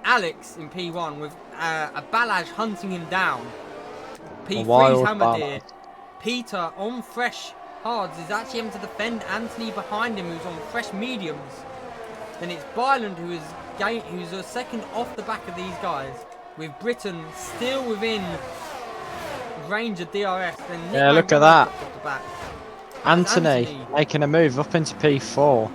Alex in P1 with a Balaj hunting him down. P3's Hamadir. Peter on fresh hards is actually having to defend Anthony behind him, who's on fresh mediums. Then it's Byland who's a second off the back of these guys, with Britain still within range of DRS. Then yeah, look at that. Anthony making a move up into P4.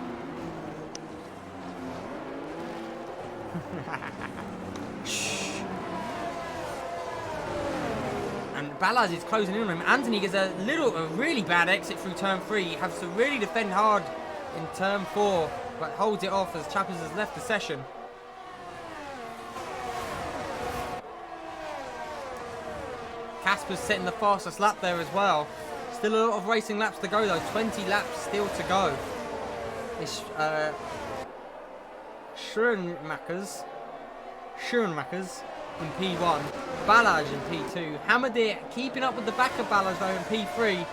Balaj is closing in on him. Anthony gets a really bad exit through turn 3. He has to really defend hard in turn 4, but holds it off as Chappers has left the session. Casper's setting the fastest lap there as well. Still a lot of racing laps to go though. 20 laps still to go. It's Schoenmakers in P1, Balaj in P2, Hamadir keeping up with the back of Balaj though in P3,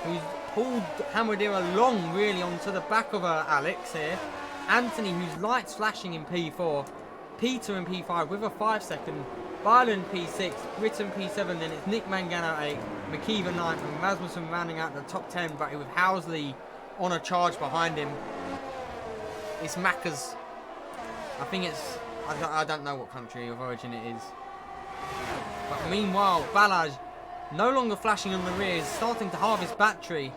who's pulled Hamadir along really onto the back of Alex here. Anthony, whose lights flashing in P4, Peter in P5 with a 5-second, Byland P6, Britain P7, then it's Nick Mangano 8, McKeever 9th, and Rasmussen rounding out the top 10, but with Housley on a charge behind him. It's Mackers. I think it's... I don't know what country of origin it is. But meanwhile, Balaj, no longer flashing on the rear, is starting to harvest battery.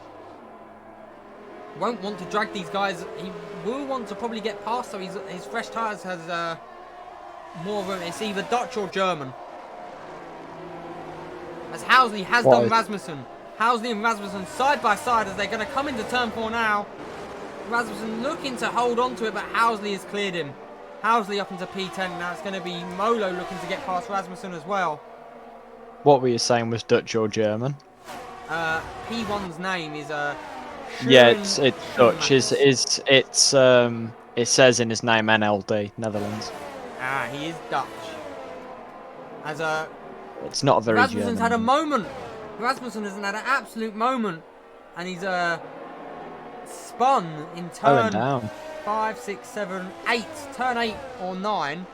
Won't want to drag these guys. He will want to probably get past, so his fresh tyres has more room. It's either Dutch or German. As Housley has done Rasmussen. Housley and Rasmussen side by side as they're going to come into turn 4 now. Rasmussen looking to hold on to it, but Housley has cleared him. Housley up into P10. Now it's going to be Molo looking to get past Rasmussen as well. What were you saying was Dutch or German? P1's name is yeah, it's Dutch. It says in his name NLD, Netherlands. Ah, he is Dutch. It's not a very Rasmussen's German. had a moment. Rasmussen has had an absolute moment, and he's spun in turn down. 5, 6, 7, 8. Turn 8 or 9.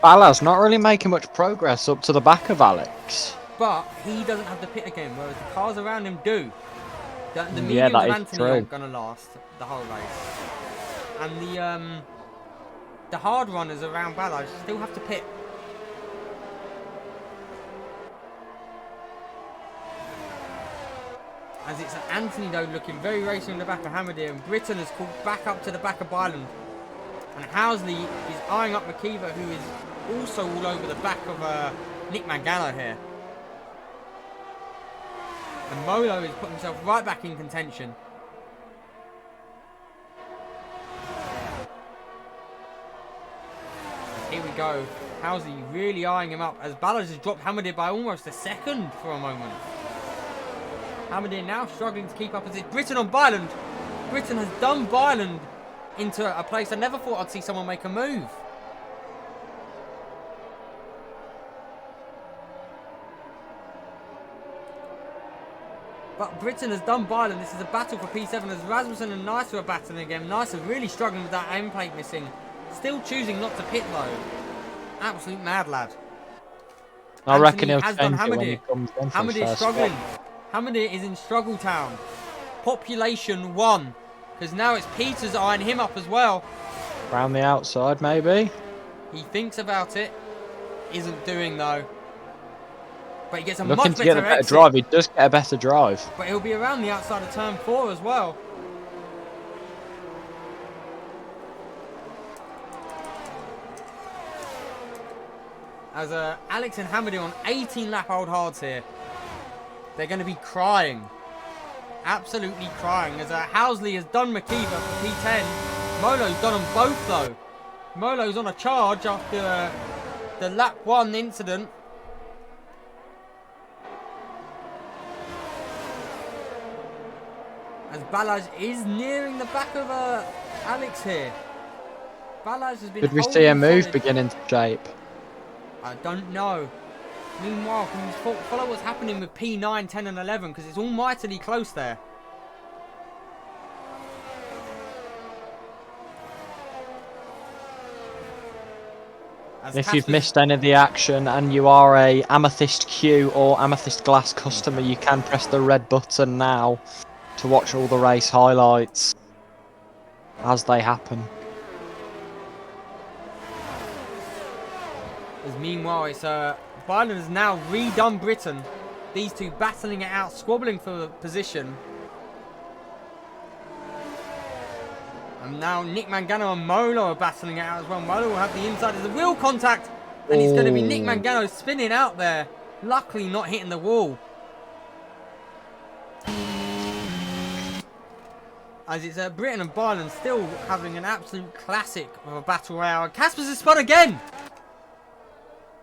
Balaz's not really making much progress up to the back of Alex. But he doesn't have the pit again, whereas the cars around him do. The Yeah, mediums that of is Anthony true. aren't going to last the whole race. And the hard runners around Balaj still have to pit. As it's Anthony, though, looking very racing in the back of Hamadir. And Britton has called back up to the back of Byland. And Housley is eyeing up McKeever, who is also all over the back of Nick Mangano here. And Molo is putting himself right back in contention. Here we go. Housley really eyeing him up as Ballard has dropped Hamadir by almost a second for a moment. Hamadir now struggling to keep up as it's Britton on Byland. Britton has done Byland into a place I never thought I'd see someone make a move. But Britton has done Byland. This is a battle for P7 as Rasmussen and Nicer are battling again. Nicer really struggling with that aim plate missing. Still choosing not to pit though. Absolute mad lad. I reckon he'll has change done it when he Hamadir. comes in for his Hamadir's first struggling. spot. Hamadir is in struggle town. Population 1. Because now it's Peters eyeing him up as well. Round the outside, maybe. He thinks about it. Isn't doing though. But he gets a Looking much to get better a better exit. drive. He does get a better drive. But he'll be around the outside of turn 4 as well. As Alex and Hamadir on 18 lap old hards here. They're going to be crying. Absolutely crying. As Housley has done McKeever for P10. Molo's done them both though. Molo's on a charge after the lap 1 incident. As Balaj is nearing the back of Alex here. Balaj has been. Could we see a move solid. beginning to shape? I don't know. Meanwhile, can we follow what's happening with P9, 10 and 11? Because it's all mightily close there. If you've missed any of the action and you are a Amethyst Q or Amethyst Glass customer, you can press the red button now to watch all the race highlights as they happen. As meanwhile, it's Byland has now redone Britain. These two battling it out, squabbling for the position. And now Nick Mangano and Molo are battling it out as well. Molo will have the inside as a wheel contact. And it's going to be Nick Mangano spinning out there. Luckily not hitting the wall. As it's Britain and Byland still having an absolute classic of a battle royale. Caspers has spun again.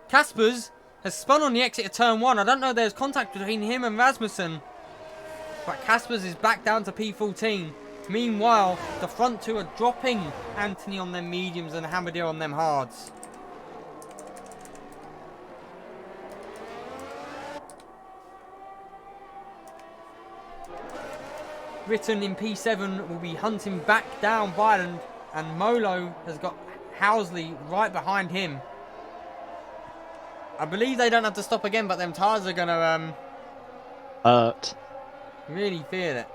Caspers has spun on the exit of turn 1. I don't know if there's contact between him and Rasmussen. But Caspers is back down to P14. Meanwhile, the front two are dropping Anthony on them mediums and Hamadir on them hards. Britain in P7 will be hunting back down Byland, and Molo has got Housley right behind him. I believe they don't have to stop again, but them tyres are going to Hurt. really feel it.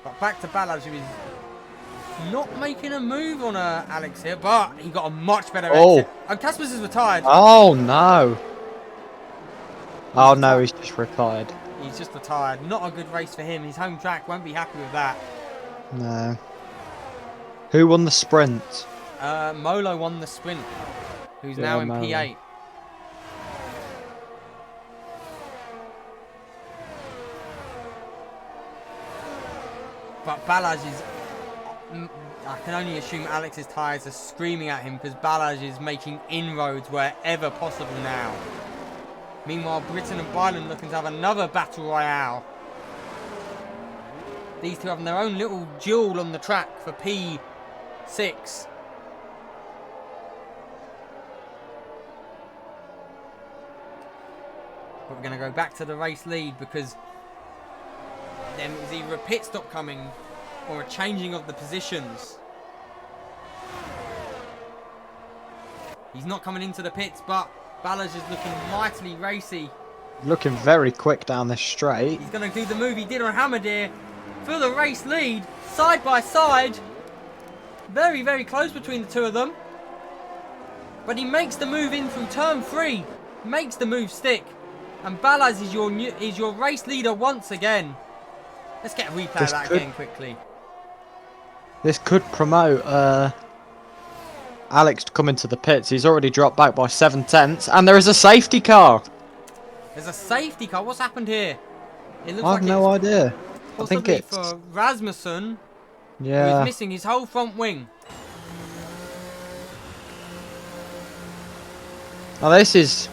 But back to Balaj, who is not making a move on Alex here, but he got a much better exit. And Caspers is retired. Oh no. Oh no, he's just retired. He's just retired. Not a good race for him. His home track won't be happy with that. No. Who won the sprint? Molo won the sprint, who's now in Molo. P8. But Balaj is... I can only assume Alex's tyres are screaming at him because Balaj is making inroads wherever possible now. Meanwhile, Britain and Byland looking to have another battle royale. These two having their own little duel on the track for P6. But we're going to go back to the race lead because then there's either a pit stop coming or a changing of the positions. He's not coming into the pits, but Balaj is looking mightily racy. Looking very quick down this straight. He's going to do the move he did on Hamadir for the race lead, side by side. Very, very close between the two of them. But he makes the move in through turn 3. Makes the move stick. And Balaz is your race leader once again. Let's get a replay of that again quickly. This could promote Alex to come into the pits. He's already dropped back by 7/10, and there is a safety car. There's a safety car. What's happened here? It looks I like have no it's idea. I think possibly it's for Rasmussen, who yeah. is missing his whole front wing. Now this is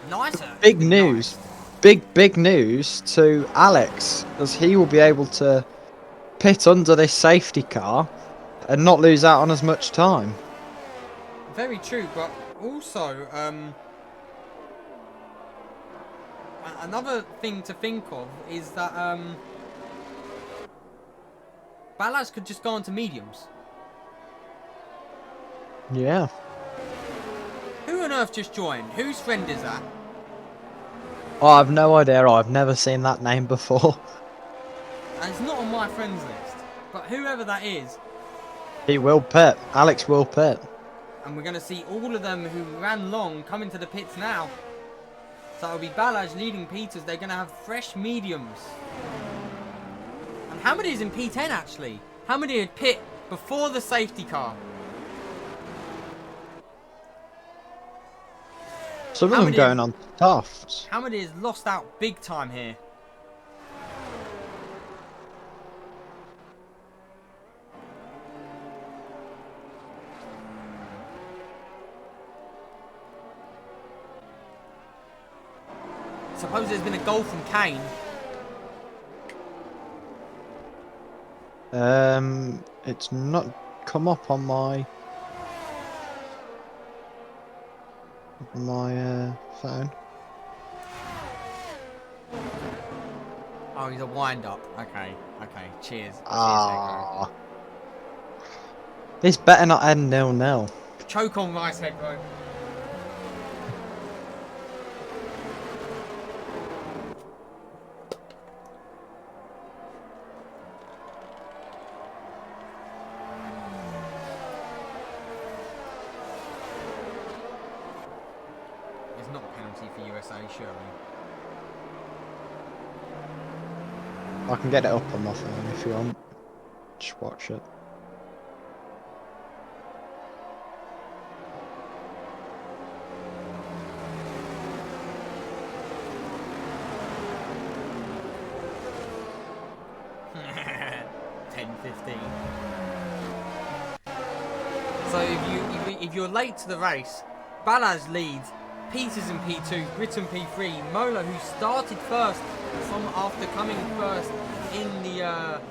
Nicer. big news. Big news to Alex, as he will be able to pit under this safety car and not lose out on as much time. Very true, but also another thing to think of is that Balaz could just go onto mediums. Yeah. Who on earth just joined? Whose friend is that? Oh, I have no idea. I've never seen that name before. And it's not on my friends list, but whoever that is. He will pit. Alex will pit. And we're going to see all of them who ran long come into the pits now. So it'll be Balaj leading Peters. They're going to have fresh mediums. And Hamady is in P10 actually. Hamady had pit before the safety car. Some of them going on tough. Hamady has lost out big time here. Suppose there's been a goal from Kane. It's not come up on my phone. Oh, he's a wind-up. Okay. Cheers. Ah. This better not end 0-0. Choke on Rice head, bro. It's not a penalty for USA, surely. I can get it up on my phone if you want. Just watch it. So if you're late to the race, Balaz leads, Peters in P2, Britton P3, Mola, who started first after coming first in the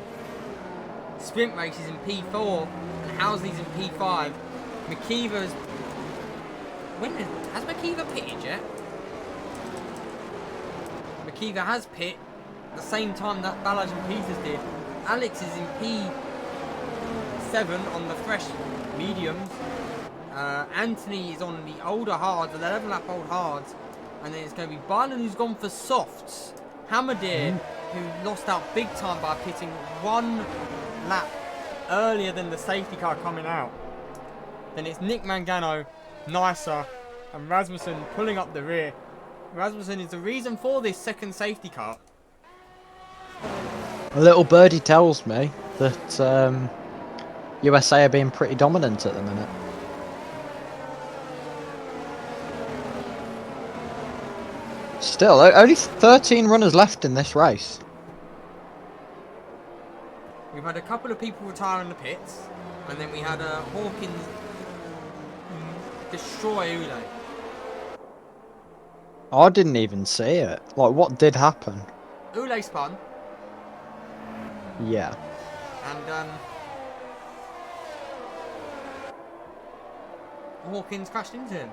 sprint races, in P4, and Housley's in P5. McKeever's... Has McKeever pitted yet? McKeever has pit at the same time that Balaj and Peters did. Alex is in P7 on the fresh mediums. Anthony is on the older hards, the 11 lap old hards. And then it's going to be Barnum who's gone for softs. Hamadir, who lost out big time by pitting 1 lap earlier than the safety car coming out. Then it's Nick Mangano, Nicer, and Rasmussen pulling up the rear. Rasmussen is the reason for this second safety car. A little birdie tells me that USA are being pretty dominant at the minute. Still, only 13 runners left in this race. We've had a couple of people retire in the pits, and then we had Hawkins destroy Ule. I didn't even see it. Like, what did happen? Ule spun, Yeah. and Hawkins crashed into him.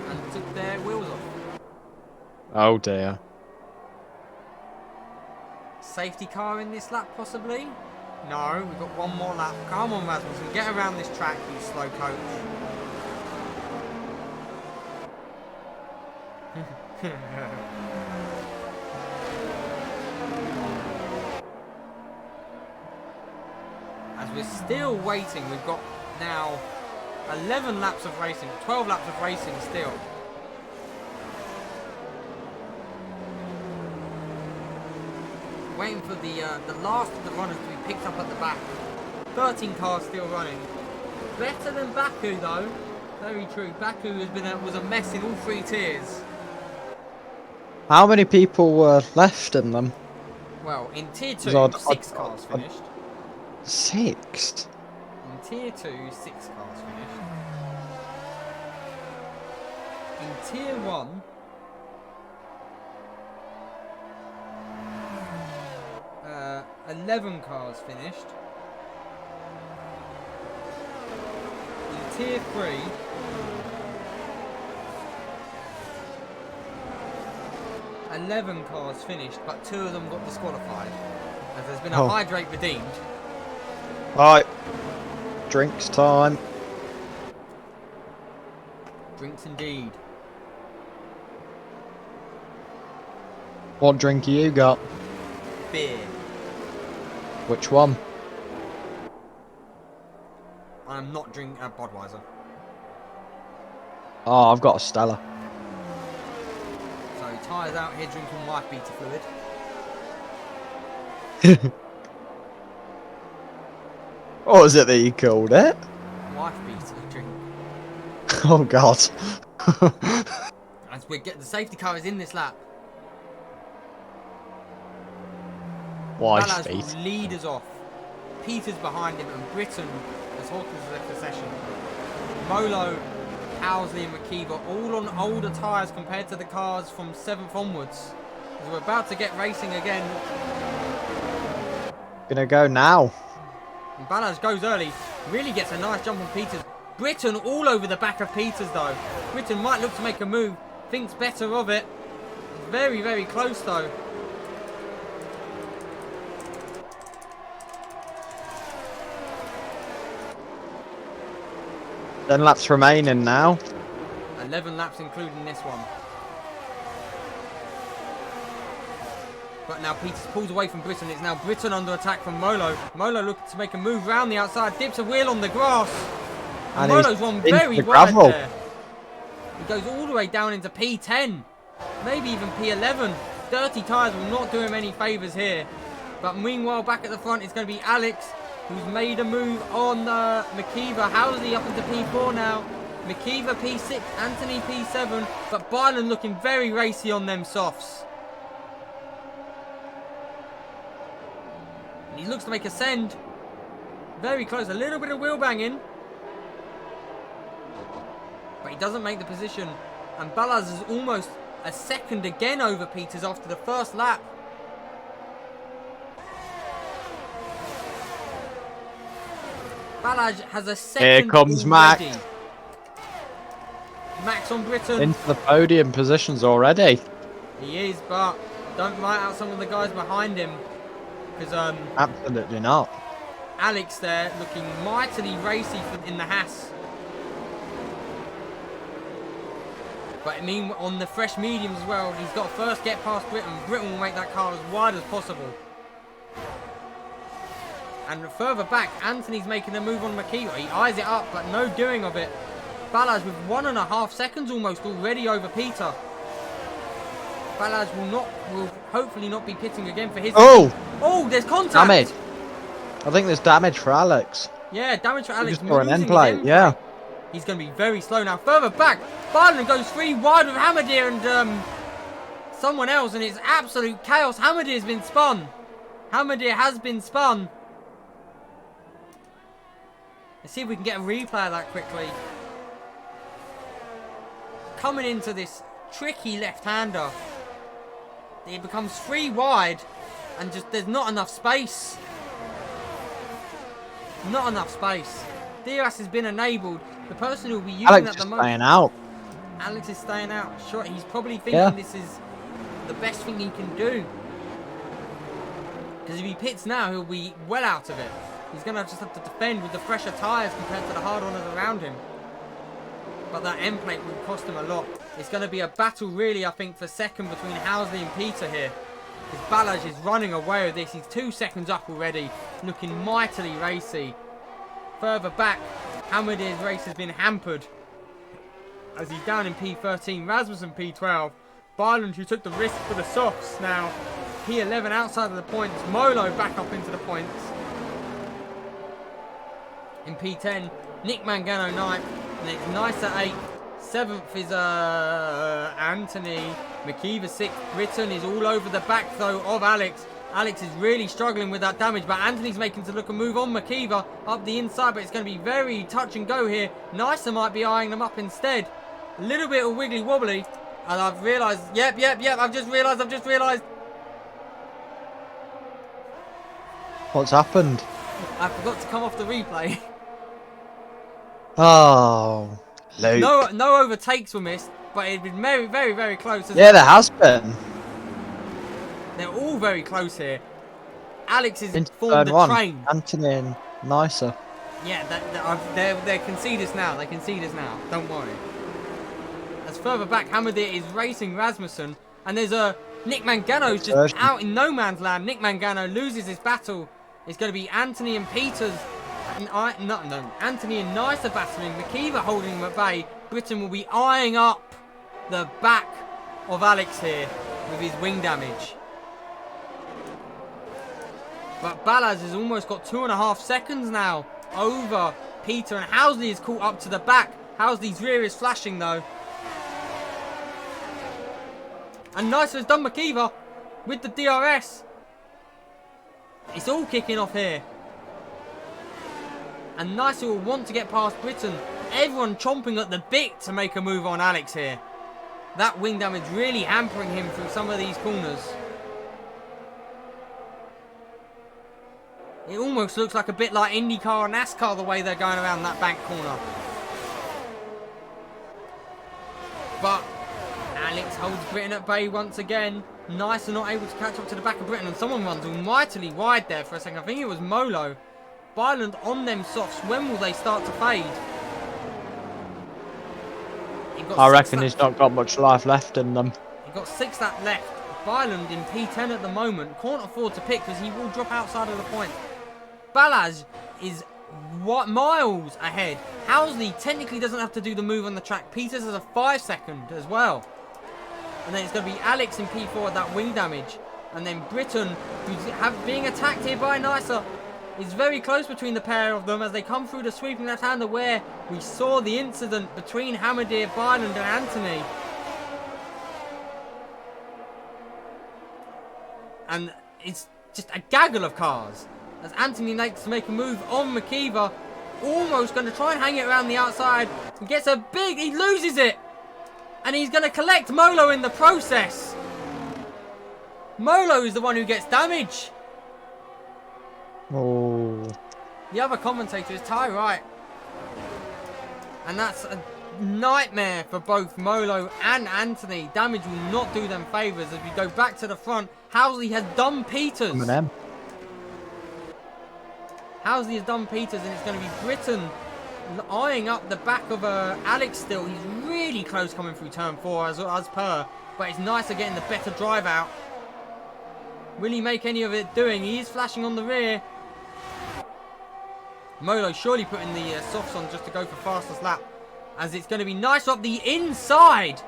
And took their wheels off. Oh dear. Safety car in this lap, possibly? No, we've got one more lap. Come on, Rasmussen, get around this track, you slow coach. As we're still waiting, we've got now 11 laps of racing, 12 laps of racing still. Waiting for the last of the runners to be picked up at the back. 13 cars still running. Better than Baku though. Very true. Baku was a mess in all 3 tiers. How many people were left in them? Well, in tier 2, 6 cars finished. 6? In tier 2, 6 cars finished. In tier 1, uh, 11 cars finished. In tier 3, eleven cars finished, but 2 of them got disqualified, as there's been a hydrate redeemed. Right, drinks time. Drinks indeed. What drink you got? Beer. Which one? I'm not drinking Budweiser. Oh, I've got a Stella. So Ty's out here drinking wife beater fluid. What was it that you called it? Wife beater drink. Oh God. As we get the safety car is in this lap. Wife Balaz beat. will lead us off. Peter's behind him, and Britton, as Hawkins left the session. Molo, Housley and McKeever all on older tyres compared to the cars from 7th onwards. As we're about to get racing again. Gonna go now. And Balaz goes early, really gets a nice jump on Peters. Britton all over the back of Peters though. Britton might look to make a move, thinks better of it. Very, very close though. Ten laps remaining now. 11 laps including this one. But now Peters pulls away from Britton. It's now Britton under attack from Molo. Molo looking to make a move round the outside. Dips a wheel on the grass. And Molo's one very wide there. He goes all the way down into P10. Maybe even P11. Dirty tyres will not do him any favours here. But meanwhile, back at the front, it's going to be Alex, who's made a move on McKeever. Housley up into P4 now. McKeever P6, Anthony P7. But Byron looking very racy on them softs. And he looks to make a send. Very close. A little bit of wheel banging. But he doesn't make the position. And Balaz is almost a second again over Peters after the first lap. Balaj has a second. Here comes already. Max. Max on Britton. Into the podium positions already. He is, but don't write out some of the guys behind him. Because Absolutely not. Alex there looking mightily racy in the Haas. But I mean, on the fresh mediums as well, he's got to first get past Britton. Britton will make that car as wide as possible. And further back, Anthony's making a move on McKeever. He eyes it up, but no doing of it. Balaz with 1.5 seconds almost already over Peter. Balaz will hopefully not be pitting again for his. Oh! Oh, there's contact. Damage. I think there's damage for Alex. Yeah, damage for Alex. Just for an losing end plate, his end yeah. plate. He's going to be very slow now. Further back, Byron goes 3 wide with Hamadir and someone else, and it's absolute chaos. Hamadir's been spun. Hamadir has been spun. Let's see if we can get a replay of that quickly. Coming into this tricky left-hander. It becomes 3 wide and just there's not enough space. Not enough space. DRS has been enabled. The person who will be using Alex that the is most. staying out. Alex is staying out. Sure, he's probably thinking this is the best thing he can do. Because if he pits now, he'll be well out of it. He's going to just have to defend with the fresher tyres compared to the hard runners around him. But that end plate will cost him a lot. It's going to be a battle, really, I think, for second between Housley and Peter here. Because Balaj is running away with this. He's 2 seconds up already, looking mightily racy. Further back, Hamadir's race has been hampered as he's down in P13. Rasmussen P12. Byland, who took the risk for the softs, now P11 outside of the points. Molo back up into the points. In P10, Nick Mangano 9th, and it's Nice at 8th. 7th is Anthony. McKeever 6th. Britton is all over the back though of Alex. Alex is really struggling with that damage, but Anthony's making to look a move on McKeever up the inside, but it's going to be very touch and go here. Nicer might be eyeing them up instead. A little bit of wiggly wobbly, and I've realised, yep, I've just realised. What's happened? I forgot to come off the replay. Oh, Luke. No overtakes were missed, but it'd been very, very, very close. Yeah, there has been. They're all very close here. Alex is Into formed turn the train. Anthony and Nicer. Yeah, they're conceders now. They concede us now. Don't worry. As further back, Hamadir is racing Rasmussen, and there's a Nick Mangano's just out in no man's land. Nick Mangano loses his battle. It's going to be Anthony and Peters. Anthony and Nice are battling. McKeever holding him at bay. Britton will be eyeing up the back of Alex here with his wing damage. But Balaz has almost got 2.5 seconds now over Peter, and Housley is caught up to the back. Housley's rear is flashing though. And Nice has done McKeever with the DRS. It's all kicking off here. And Nice will want to get past Britton. Everyone chomping at the bit to make a move on Alex here. That wing damage really hampering him through some of these corners. It almost looks like a bit like IndyCar and NASCAR the way they're going around that bank corner. But Alex holds Britton at bay once again. Nice are not able to catch up to the back of Britton, and someone runs mightily wide there for a second. I think it was Molo. Byland on them softs. When will they start to fade? I reckon he's not got much life left in them. He got 6 lap left. Byland in P10 at the moment. Can't afford to pick because he will drop outside of the point. Balaz is miles ahead. Housley technically doesn't have to do the move on the track. Peters has a 5 second as well. And then it's going to be Alex in P4 with that wing damage. And then Britton, who's being attacked here by Nicer, is very close between the pair of them as they come through the sweeping left-hander where we saw the incident between Hamadir, Byland and Anthony. And it's just a gaggle of cars as Anthony makes to make a move on McKeever. Almost going to try and hang it around the outside. He gets a big, he loses it. And he's going to collect Molo in the process. Molo is the one who gets damage. Oh. The other commentator is Ty Wright. And that's a nightmare for both Molo and Anthony. Damage will not do them favours. As we go back to the front, Housley has done Peters. Housley has done Peters, and it's going to be Britton eyeing up the back of Alex still. He's really close coming through turn 4 as per. But it's Nicer getting the better drive out. Will he make any of it doing? He is flashing on the rear. Molo surely putting the softs on just to go for fastest lap. As it's going to be Nicer up the inside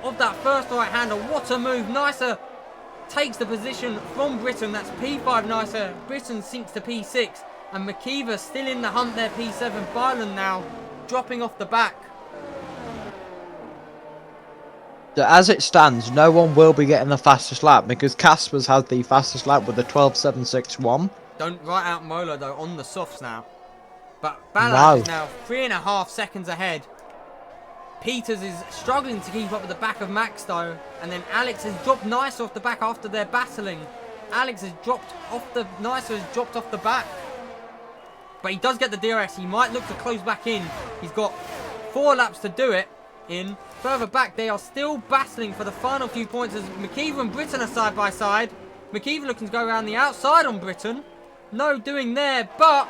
of that first right-hander. What a move. Nicer takes the position from Britton. That's P5 Nicer. Britton sinks to P6. And McKeever still in the hunt there, P7. Byland now dropping off the back. So as it stands, no one will be getting the fastest lap because Caspers has the fastest lap with a 12.761. Don't write out Molo though on the softs now. But Balaz is now 3.5 seconds ahead. Peters is struggling to keep up with the back of Max though. And then Alex has dropped Nicer off the back after they're battling. Alex has dropped off the... Nicer has dropped off the back. But he does get the DRS. He might look to close back in. He's got 4 laps to do it in. Further back, they are still battling for the final few points as McKeever and Britton are side by side. McKeever looking to go around the outside on Britton. No doing there, but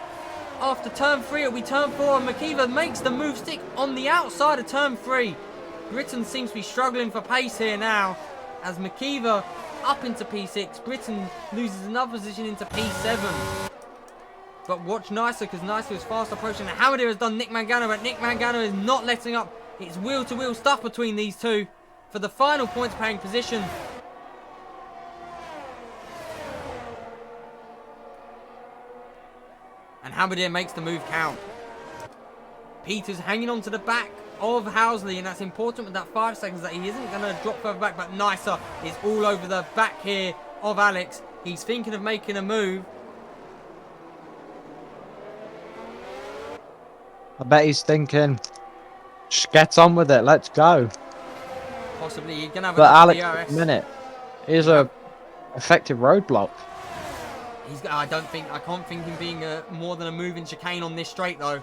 after turn 3, it'll be turn 4, and McKeever makes the move stick on the outside of turn 3. Britton seems to be struggling for pace here now as McKeever up into P6. Britton loses another position into P7. But watch Nicer, because Nicer is fast approaching. And Hamadir has done Nick Mangano, but Nick Mangano is not letting up. It's wheel-to-wheel stuff between these two for the final points-paying position. And Hamadir makes the move count. Peter's hanging on to the back of Housley, and that's important with that 5 seconds that he isn't going to drop further back, but Nicer is all over the back here of Alex. He's thinking of making a move. I bet he's thinking, just get on with it, let's go. Possibly you're going to have But a Alex, DRS. at the minute, is a effective roadblock. I can't think him being more than a move in chicane on this straight though.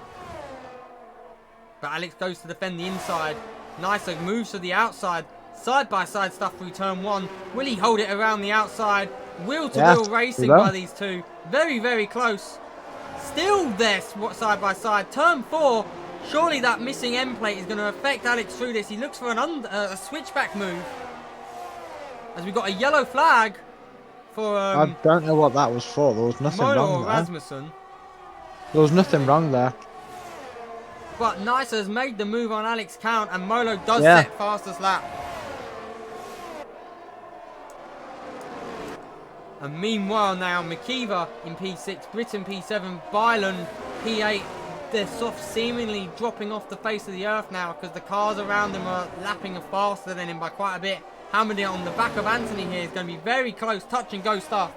But Alex goes to defend the inside. Nicer moves to the outside. Side by side stuff through turn 1. Will he hold it around the outside? Wheel to wheel racing by these two. Very, very close. Still there side by side. Turn 4. Surely that missing end plate is going to affect Alex through this. He looks for a switchback move. As we got a yellow flag for I don't know what that was for. There was nothing wrong there. Rasmussen. There was nothing wrong there. But Nicer has made the move on Alex count, and Molo does set fastest lap. And meanwhile now, McKeever in P6, Britton P7, Byland P8. They're soft seemingly dropping off the face of the earth now because the cars around them are lapping faster than him by quite a bit. Hammerdy on the back of Anthony here is going to be very close, touch and go stuff.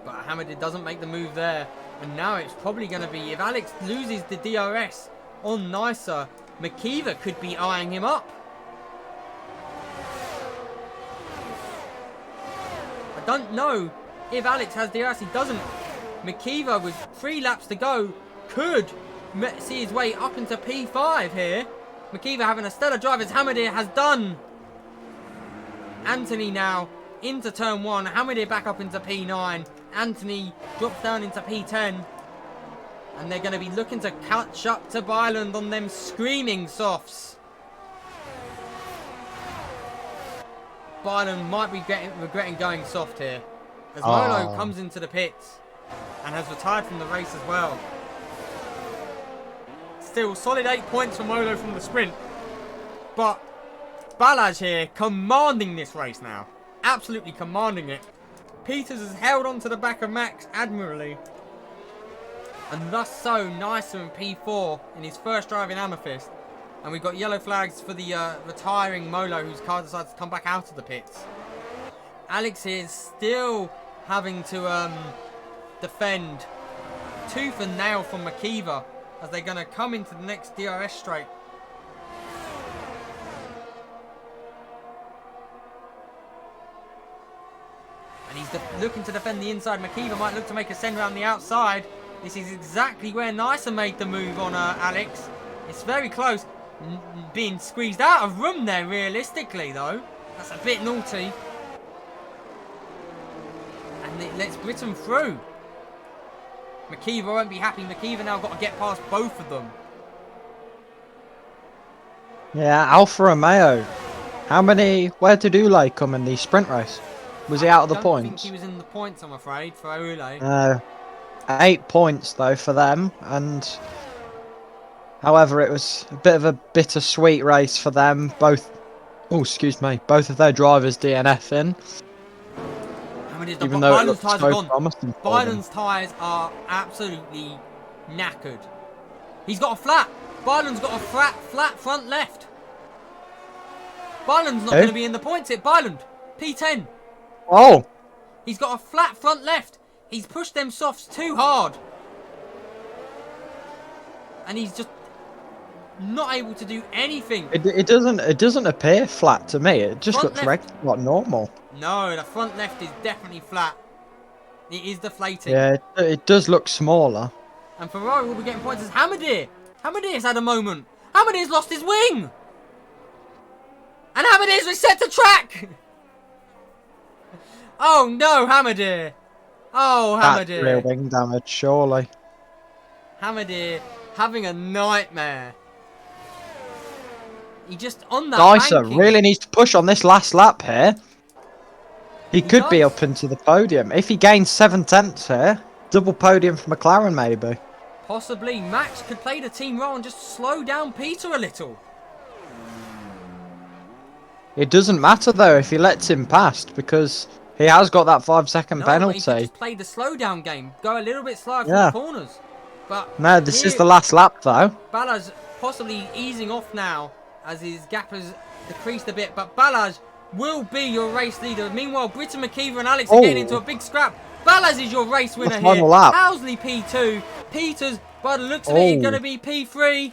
But Hammerdy doesn't make the move there. And now it's probably going to be, if Alex loses the DRS on Nicer, McKeever could be eyeing him up. I don't know if Alex has DRS. He doesn't. McKeever with 3 laps to go could see his way up into P5 here. McKeever having a stellar drive as Hamadir has done. Anthony now into turn 1. Hamadir back up into P9. Anthony drops down into P10. And they're going to be looking to catch up to Byland on them screaming softs. Byland might be regretting going soft here. As Molo comes into the pits and has retired from the race as well. Still solid 8 points for Molo from the sprint. But Balaj here commanding this race now. Absolutely commanding it. Peters has held on to the back of Max admirably. And thus so, Nicer in P4 in his first drive in Amethyst. And we've got yellow flags for the retiring Molo, whose car decides to come back out of the pits. Alex here is still having to defend tooth and nail from McKeever as they're going to come into the next DRS straight. And he's looking to defend the inside. McKeever might look to make a send around the outside. This is exactly where Nicer made the move on Alex. It's very close. Being squeezed out of room there, realistically, though. That's a bit naughty. And it lets Britton through. McKeever won't be happy. McKeever now got to get past both of them. Yeah, Alfa Romeo. Where did Ule come in the sprint race? Was he out of the points? I don't think he was in the points, I'm afraid, for Ule. 8 points though for them, and however it was a bit of a bittersweet race for them. Both of their drivers DNF in. Even though Byland's tyres are gone. Byland's tyres are absolutely knackered. He's got a flat. Byland's got a flat front left. Byland's not going to be in the points here. Byland, P10. Oh. He's got a flat front left. He's pushed them softs too hard. And he's just not able to do anything. It doesn't appear flat to me. It just looks like normal. No, the front left is definitely flat. It is deflating. Yeah, it does look smaller. And Ferrari will be getting points as Hamadir. Hamadir's had a moment. Hamadir's lost his wing. And Hamadir's reset to track. Oh no, Hamadir. Oh, Hamadir. That's real wing damage, surely. Hamadir having a nightmare. He just on that Dicer banking. really needs to push on this last lap here. He could be does. up into the podium. If he gains 7/10 here, double podium for McLaren maybe. Possibly Max could play the team role and just slow down Peter a little. It doesn't matter though if he lets him past because he has got that 5-second No, but he could penalty. just play the slow down game, go a little bit slower through the Yeah. corners. But No, this is here, the last lap though. Balaj possibly easing off now as his gap has decreased a bit. But Balaj will be your race leader. Meanwhile, Britton, McKeever and Alex are getting into a big scrap. Balaj is your race winner here. final lap. Housley P2. Peters, by the looks of it, is going to be P3.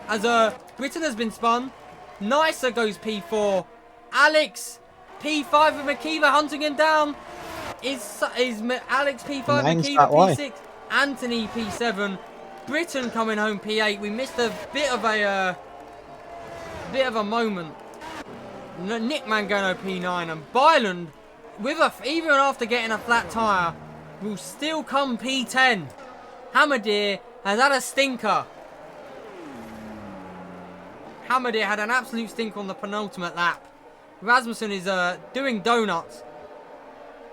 As Britton has been spun. Nicer goes P4. Alex P5 with McKeever hunting him down. Is Alex P5, Remains McKeever that way. P6, Anthony P7, Britton coming home P8. We missed a bit of a moment. Nick Mangano P9 and Byland with even after getting a flat tyre will still come P10. Hamadir has had a stinker. Hamadir had an absolute stinker on the penultimate lap. Rasmussen is doing donuts.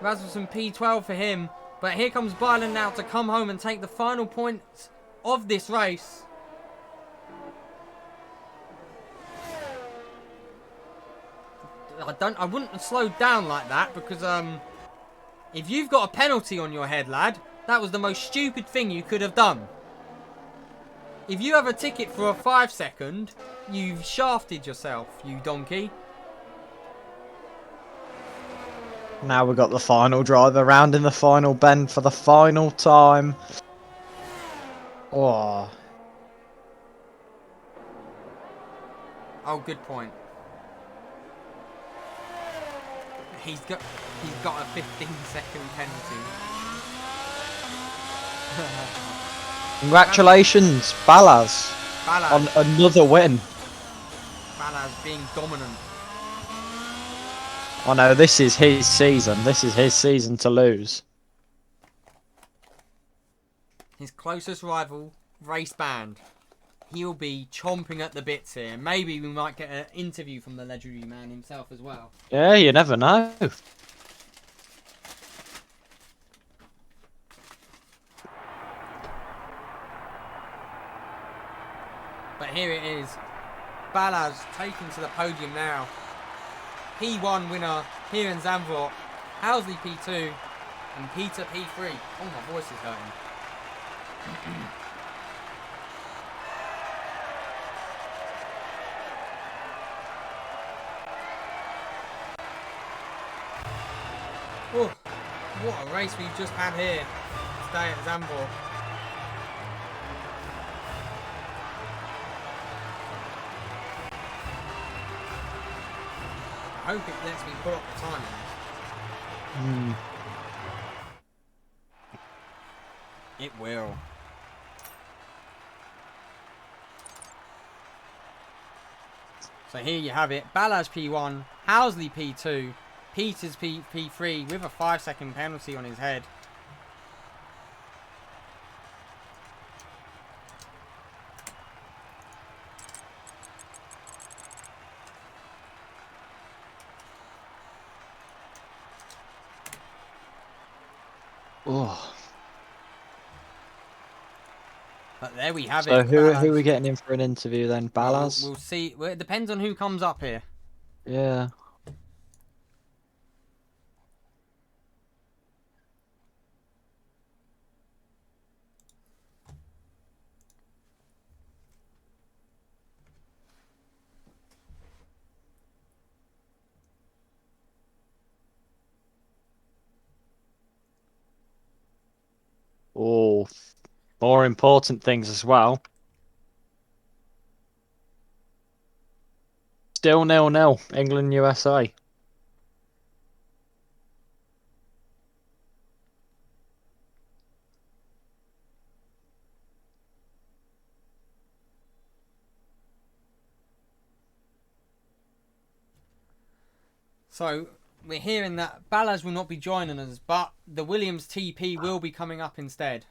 Rasmussen P12 for him. But here comes Byland now to come home and take the final points of this race. I wouldn't have slowed down like that because if you've got a penalty on your head, lad, that was the most stupid thing you could have done. If you have a ticket for a 5-second, you've shafted yourself, you donkey. Now we've got the final driver round in the final bend for the final time. Oh. Oh, good point. He's got a 15-second penalty. Congratulations, Balaz, on Balaz, another win. Balaz being dominant. Oh no, this is his season. This is his season to lose. His closest rival, Race Band. He'll be chomping at the bits here. Maybe we might get an interview from the legendary man himself as well. Yeah, you never know. But here it is. Balaz taken to the podium now. P1 winner here in Zandvoort. Housley P2 and Peter P3. Oh, my voice is hurting. Oh, what a race we've just had here today at Zandvoort. I hope it lets me put up the timings. It will. So here you have it. Balaz P1, Housley P2, Peters P3 with a 5-second penalty on his head. Oh. But there we have So it. who are we getting in for an interview then? Balaz? We'll see. Well, it depends on who comes up here. Yeah. Oh, more important things as well. Still 0-0, England, USA. So we're hearing that Balaz will not be joining us, but the Williams TP will be coming up instead.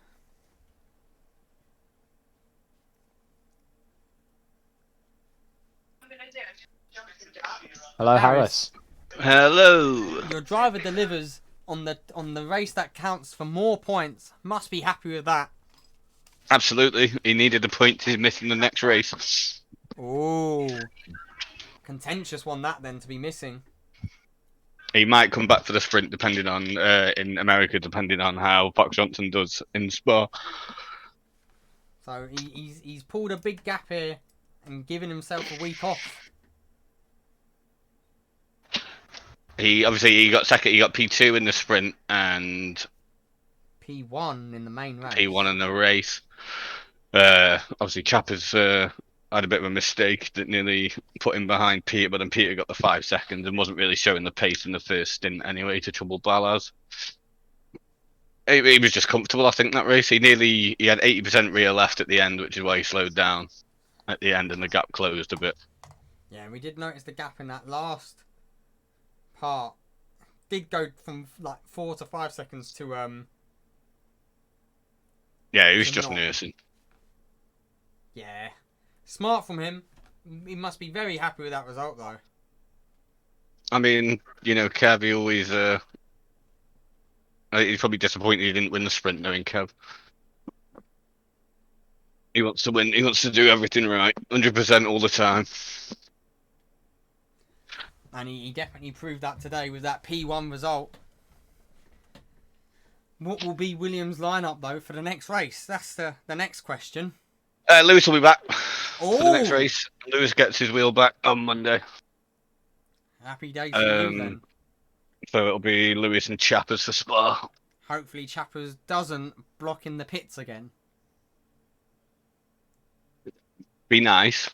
Hello, Harris. Hello. Your driver delivers on the race that counts for more points. Must be happy with that. Absolutely. He needed a point to missing the next race. Ooh. Contentious one that then to be missing. He might come back for the sprint depending on in America, depending on how Fox Johnson does in Spa. So he's pulled a big gap here and given himself a week off. He got second. He got P2 in the sprint and P1 in the main race. P1 in the race. Obviously, Chappers had a bit of a mistake that nearly put him behind Peter, but then Peter got the 5 seconds and wasn't really showing the pace in the first stint anyway to trouble Ballas. He was just comfortable, I think, that race. He had 80% rear left at the end, which is why he slowed down at the end and the gap closed a bit. Yeah, we did notice the gap in that last part. Did go from like 4 to 5 seconds to Yeah, he was to just not. nursing. Yeah. Smart from him. He must be very happy with that result though. I mean, Kev, he always he's probably disappointed he didn't win the sprint, knowing Kev. He wants to win. He wants to do everything right, 100% all the time. And he definitely proved that today with that P1 result. What will be Williams' lineup though for the next race? That's the next question. Lewis will be back for the next Oh! race. Lewis gets his wheel back on Monday. Happy days for you then. So it'll be Lewis and Chappers for Spa. Hopefully Chappers doesn't block in the pits again. Be nice.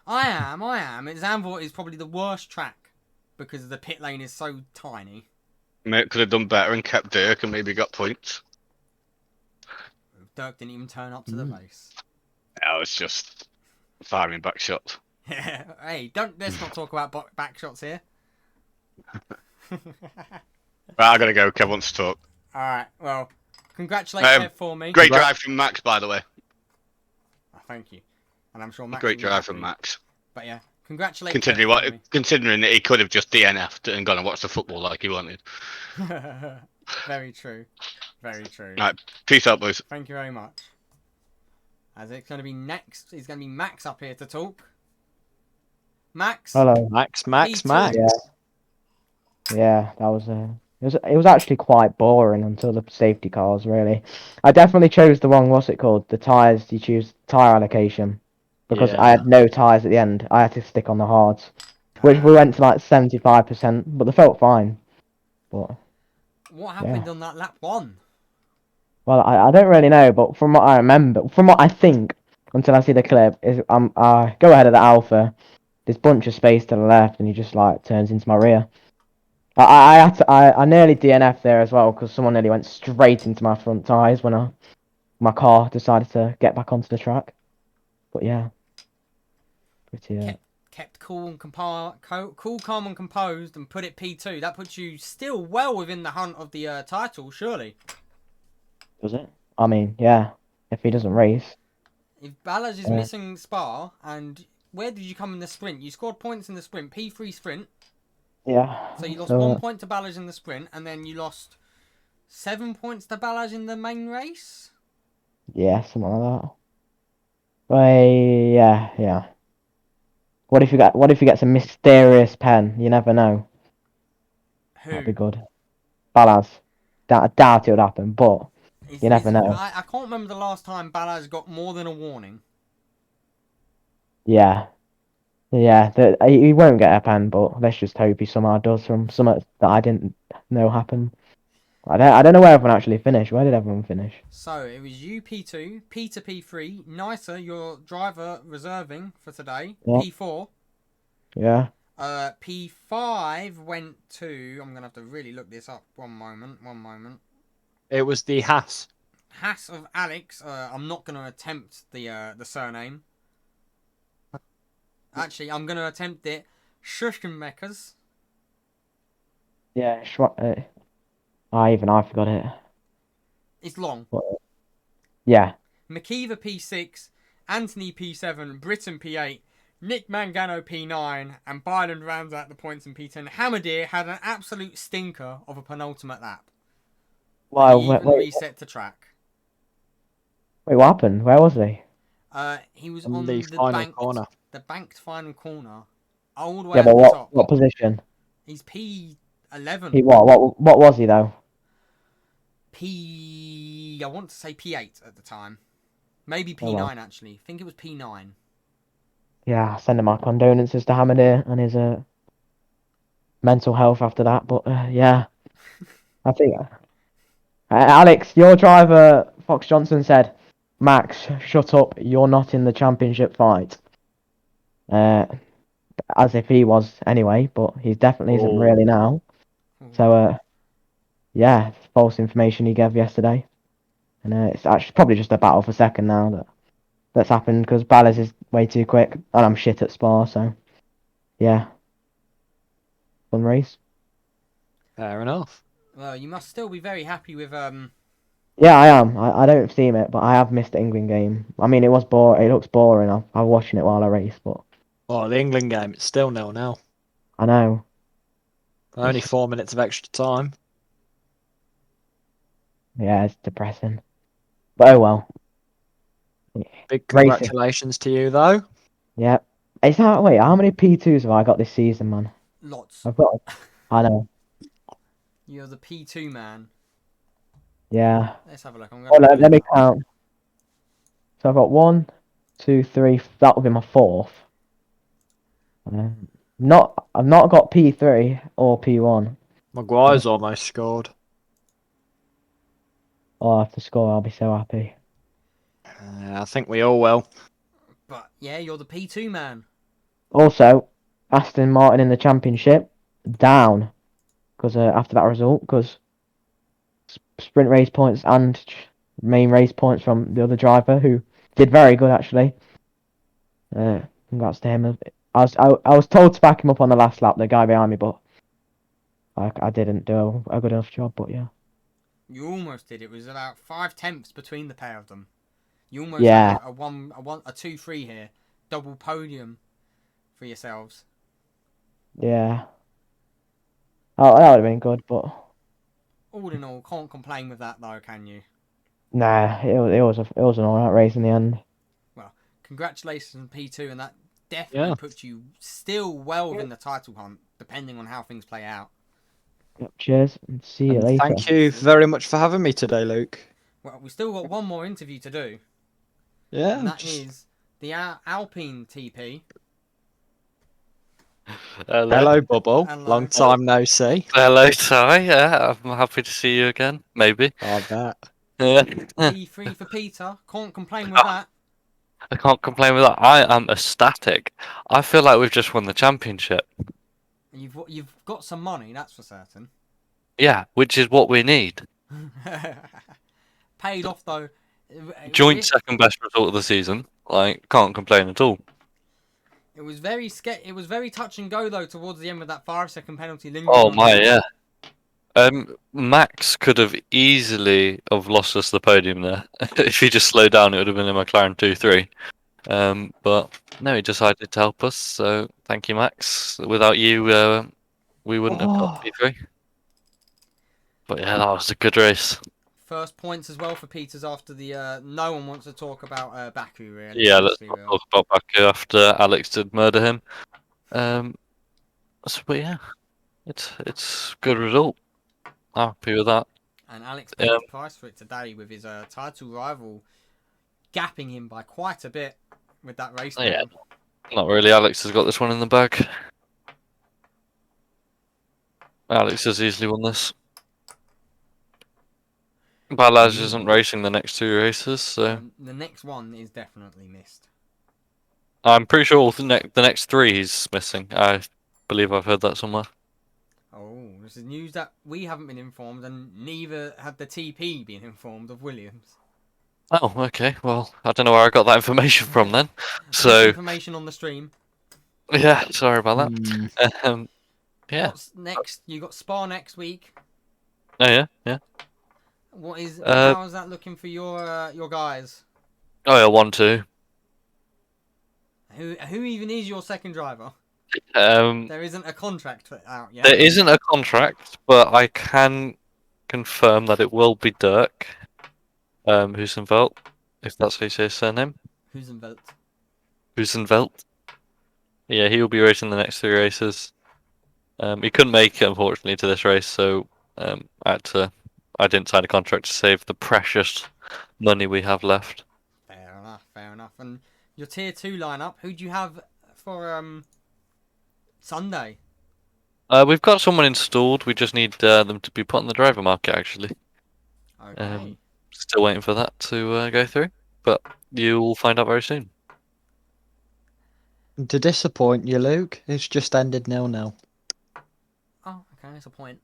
I am. Zandvoort is probably the worst track because the pit lane is so tiny. Mate could have done better and kept Dirk and maybe got points. Dirk didn't even turn up to the race. I was just firing back shots. Hey, let's not talk about back shots here. Right, I gotta go. Kev wants to talk. Alright, well, congratulate Kev for me. Great drive from Max, by the way. Oh, thank you. And I'm sure Max. Great drive from Max. But yeah, congratulate Considering that he could have just DNF'd and gone and watched the football like he wanted. Very true. Very true. Right, peace out, boys. Thank you very much. As it's going to be next, it's going to be Max up here to talk. Max. Hello. Max. Yeah, that was it was actually quite boring until the safety cars. Really, I definitely chose the wrong. What's it called? The tires. You choose tire allocation because I had no tires at the end. I had to stick on the hards, which we went to like 75%, but they felt fine. But what happened on that lap 1? well, I don't really know, but from what I remember, from what I think, until I see the clip, is I go ahead of the Alpha. There's a bunch of space to the left, and he just like turns into my rear. I nearly DNF'd there as well because someone nearly went straight into my front tyres when my car decided to get back onto the track. But yeah, pretty. Kept cool and calm and composed, and put it P2. That puts you still well within the hunt of the title, surely. Does it? I mean, yeah. If he doesn't race. If Ballas is missing Spa, and where did you come in the sprint? You scored points in the sprint, P3 sprint. Yeah. So you lost 1 point to Ballas in the sprint, and then you lost 7 points to Ballas in the main race? Yeah, something like that. But yeah. What if he gets a mysterious pen? You never know. Who? That'd be good. Ballas. I doubt it would happen, but you never know. I can't remember the last time Ballas got more than a warning. Yeah. Yeah, he won't get a pen, but let's just hope he somehow does from something that I didn't know happened. I don't know where everyone actually finished. Where did everyone finish? So it was you P2, Peter P3, Nicer, your driver reserving for today, Yeah. P4. Yeah. P5 went to. I'm gonna have to really look this up. One moment. It was the Haas. Haas of Alex. I'm not gonna attempt the surname. Actually, I'm gonna attempt it. Schuschenbeckers. Yeah. I forgot it. It's long. Yeah. McKeever P6, Anthony P7, Britton P8, Nick Mangano P9 and Byron rounds out the points in P10. Hammerdeer had an absolute stinker of a penultimate lap. Wow, And he even reset to track. wait, what happened? Where was he? He was On on the the final corner. banked final corner, all the way Yeah, at but the top. what position? He's P11. He what was he though? I want to say P8 at the time. Maybe P9 Oh, well. actually. I think it was P9. Yeah, sending my condolences to Hammerdeer and his mental health after that. But yeah, I think Alex, your driver Fox Johnson said, "Max, shut up. You're not in the championship fight." As if he was anyway, but he definitely isn't really now. So yeah, false information he gave yesterday, and it's actually probably just a battle for second now that's happened because Ballas is way too quick, and I'm shit at Spa. So yeah, fun race. Fair enough. Well, you must still be very happy with Yeah, I am. I don't seem it, but I have missed the England game. I mean, it was It looks boring. I'm watching it while I race, but Well, the England game, it's still 0-0. I know. Only 4 minutes of extra time. Yeah, it's depressing. But oh well. Big Racing. congratulations to you, though. Yeah. It's not. Wait, how many P2s have I got this season, man? lots. I've got. I know. You're the P2 man. Yeah. Let's have a look. Oh, let me count. So I've got 1, 2, 3. That will be my fourth. I've not got P3 or P1. Maguire's almost scored. Oh, I have to score. I'll be so happy. I think we all will. But yeah, you're the P2 man. Also, Aston Martin in the championship down because after that result, because sprint race points and main race points from the other driver who did very good actually. Congrats to him. I was told to back him up on the last lap, the guy behind me, but I didn't do a good enough job. But yeah. You almost did. It was about 5/10 between the pair of them. You almost Yeah. had a 2-3 here, double podium for yourselves. Yeah. Oh, that would have been good, but All in all, can't complain with that though, can you? nah, it was an alright race in the end. Well, congratulations P2, and that definitely puts you still well within the title hunt, depending on how things play out. Yep, cheers and see you And later. thank you very much for having me today, Luke. Well, we still got one more interview to do, Yeah. and that is the Alpine TP. Hello, Bubble. Hello. Long time no see. Hello, Ty. Yeah, I'm happy to see you again. Maybe. I bet. P3 for Peter. Can't complain with that. I can't complain with that. I am ecstatic. I feel like we've just won the championship. You've got some money, that's for certain. Yeah, which is what we need. Paid off though. Joint second best result of the season. Like, can't complain at all. It was very It was very touch and go though towards the end with that 5-second penalty lingering. Oh on my, the yeah. Max could have easily have lost us the podium there. If he just slowed down, it would have been a McLaren 2-3. But no, he decided to help us. So thank you, Max. Without you, we wouldn't have got P3. But yeah, that was a good race. First points as well for Peters after the. No one wants to talk about Baku really. Yeah, let's not talk about Baku after Alex did murder him. But yeah, it's good result. Happy with that. And Alex paid the price for it today with his title rival gapping him by quite a bit with that race. Yeah, not really. Alex has got this one in the bag. Alex has easily won this. Balaz isn't racing the next two races, so the next one is definitely missed. I'm pretty sure the next three he's missing. I believe I've heard that somewhere. Oh, this is news that we haven't been informed, and neither had the TP been informed of Williams. Oh, okay. Well, I don't know where I got that information from then. So information on the stream. Yeah, sorry about that. Yeah. What's next? You got Spa next week. Oh yeah, yeah. What is? How is that looking for your guys? Oh yeah, 1-2. Who even is your second driver? Um, There isn't a contract out yet. there isn't a contract, but I can confirm that it will be Dirk Husenveld, if that's how you say his surname. Husenveld. Husenveld. Yeah, he will be racing the next 3 races. He couldn't make it, unfortunately, to this race, so I didn't sign a contract to save the precious money we have left. Fair enough. Fair enough. And your tier 2 lineup. Who do you have for Sunday? We've got someone installed. We just need them to be put on the driver market, actually. Okay. Still waiting for that to go through, but you'll find out very soon. To disappoint you, Luke, it's just ended 0-0. Oh, okay. That's a point.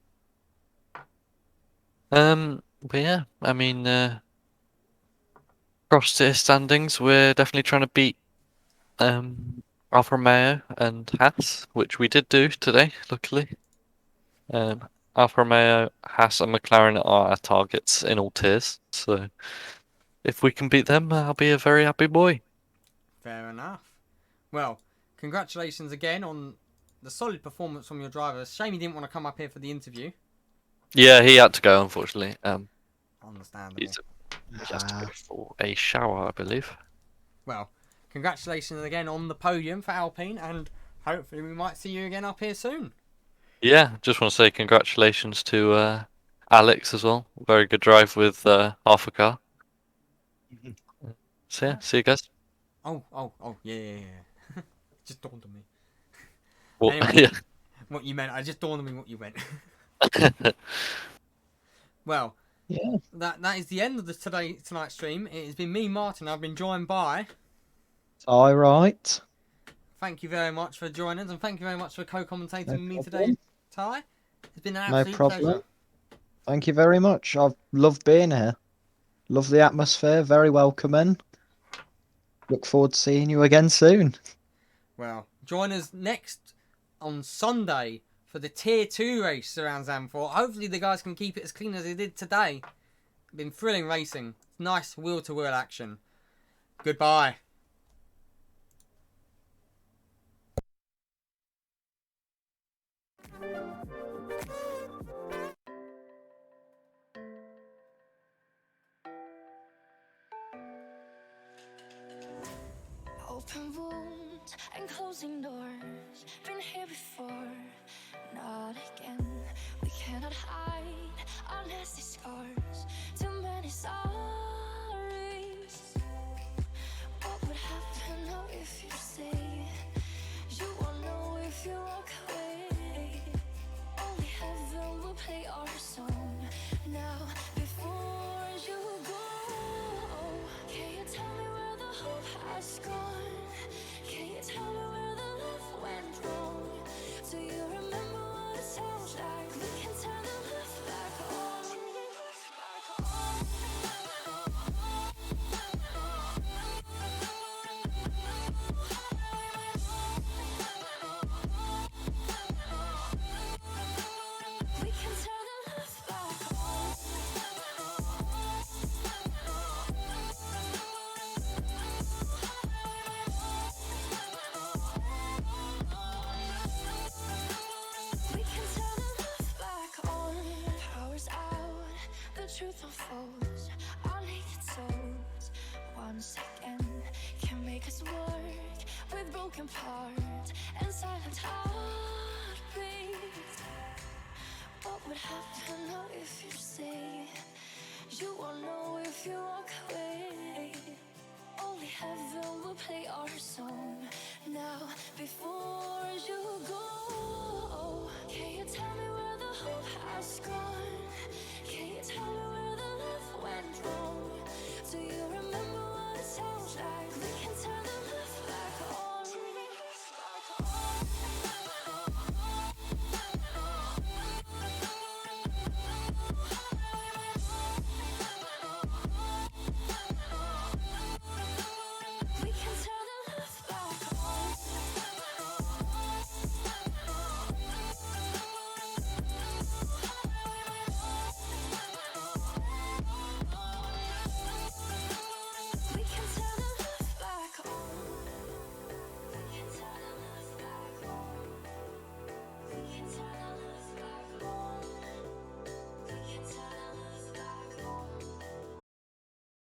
But yeah, I mean, cross tier standings, we're definitely trying to beat Alfa Romeo and Haas, which we did do today, luckily. Alfa Romeo, Haas, and McLaren are our targets in all tiers, so if we can beat them, I'll be a very happy boy. Fair enough. Well, congratulations again on the solid performance from your driver. Shame he didn't want to come up here for the interview. Yeah, he had to go, unfortunately. Understandable. He has to go for a shower, I believe. Well, congratulations again on the podium for Alpine, and hopefully we might see you again up here soon. Yeah, just want to say congratulations to Alex as well. Very good drive with half a car. So yeah, see you guys. Oh, yeah. Just dawned on me. Well, Anyway, yeah. what you meant. I just dawned on me what you meant. Well, Yeah. that is the end of tonight's stream. It has been me, Martin. I've been joined by. All right. Thank you very much for joining us, and thank you very much for co-commentating No with me problem. today, Ty. It's been an No absolute problem. pleasure. Thank you very much. I've loved being here. Love the atmosphere. Very welcoming. Look forward to seeing you again soon. Well, join us next on Sunday for the Tier 2 race around Zandvoort. Hopefully the guys can keep it as clean as they did today. Been thrilling racing. Nice wheel-to-wheel action. Goodbye. Open wounds and closing doors. Been here before, not again. We cannot hide our nasty scars. Too many sorries. What would happen now if you stay? You won't know if you walk away. Only heaven will play our song. Now, before you go, can you tell me where the hope has gone? Can you tell me where the love went wrong? Do you remember what it sounds like? We can turn the love back on. We can turn the love back on. We can turn the love back on. Power's out, the truth unfolds. Our naked souls, once again, can make us work with broken parts and silent heartbeats. What would happen now if you stay? You won't know if you walk away. Only heaven will play our song. Now, before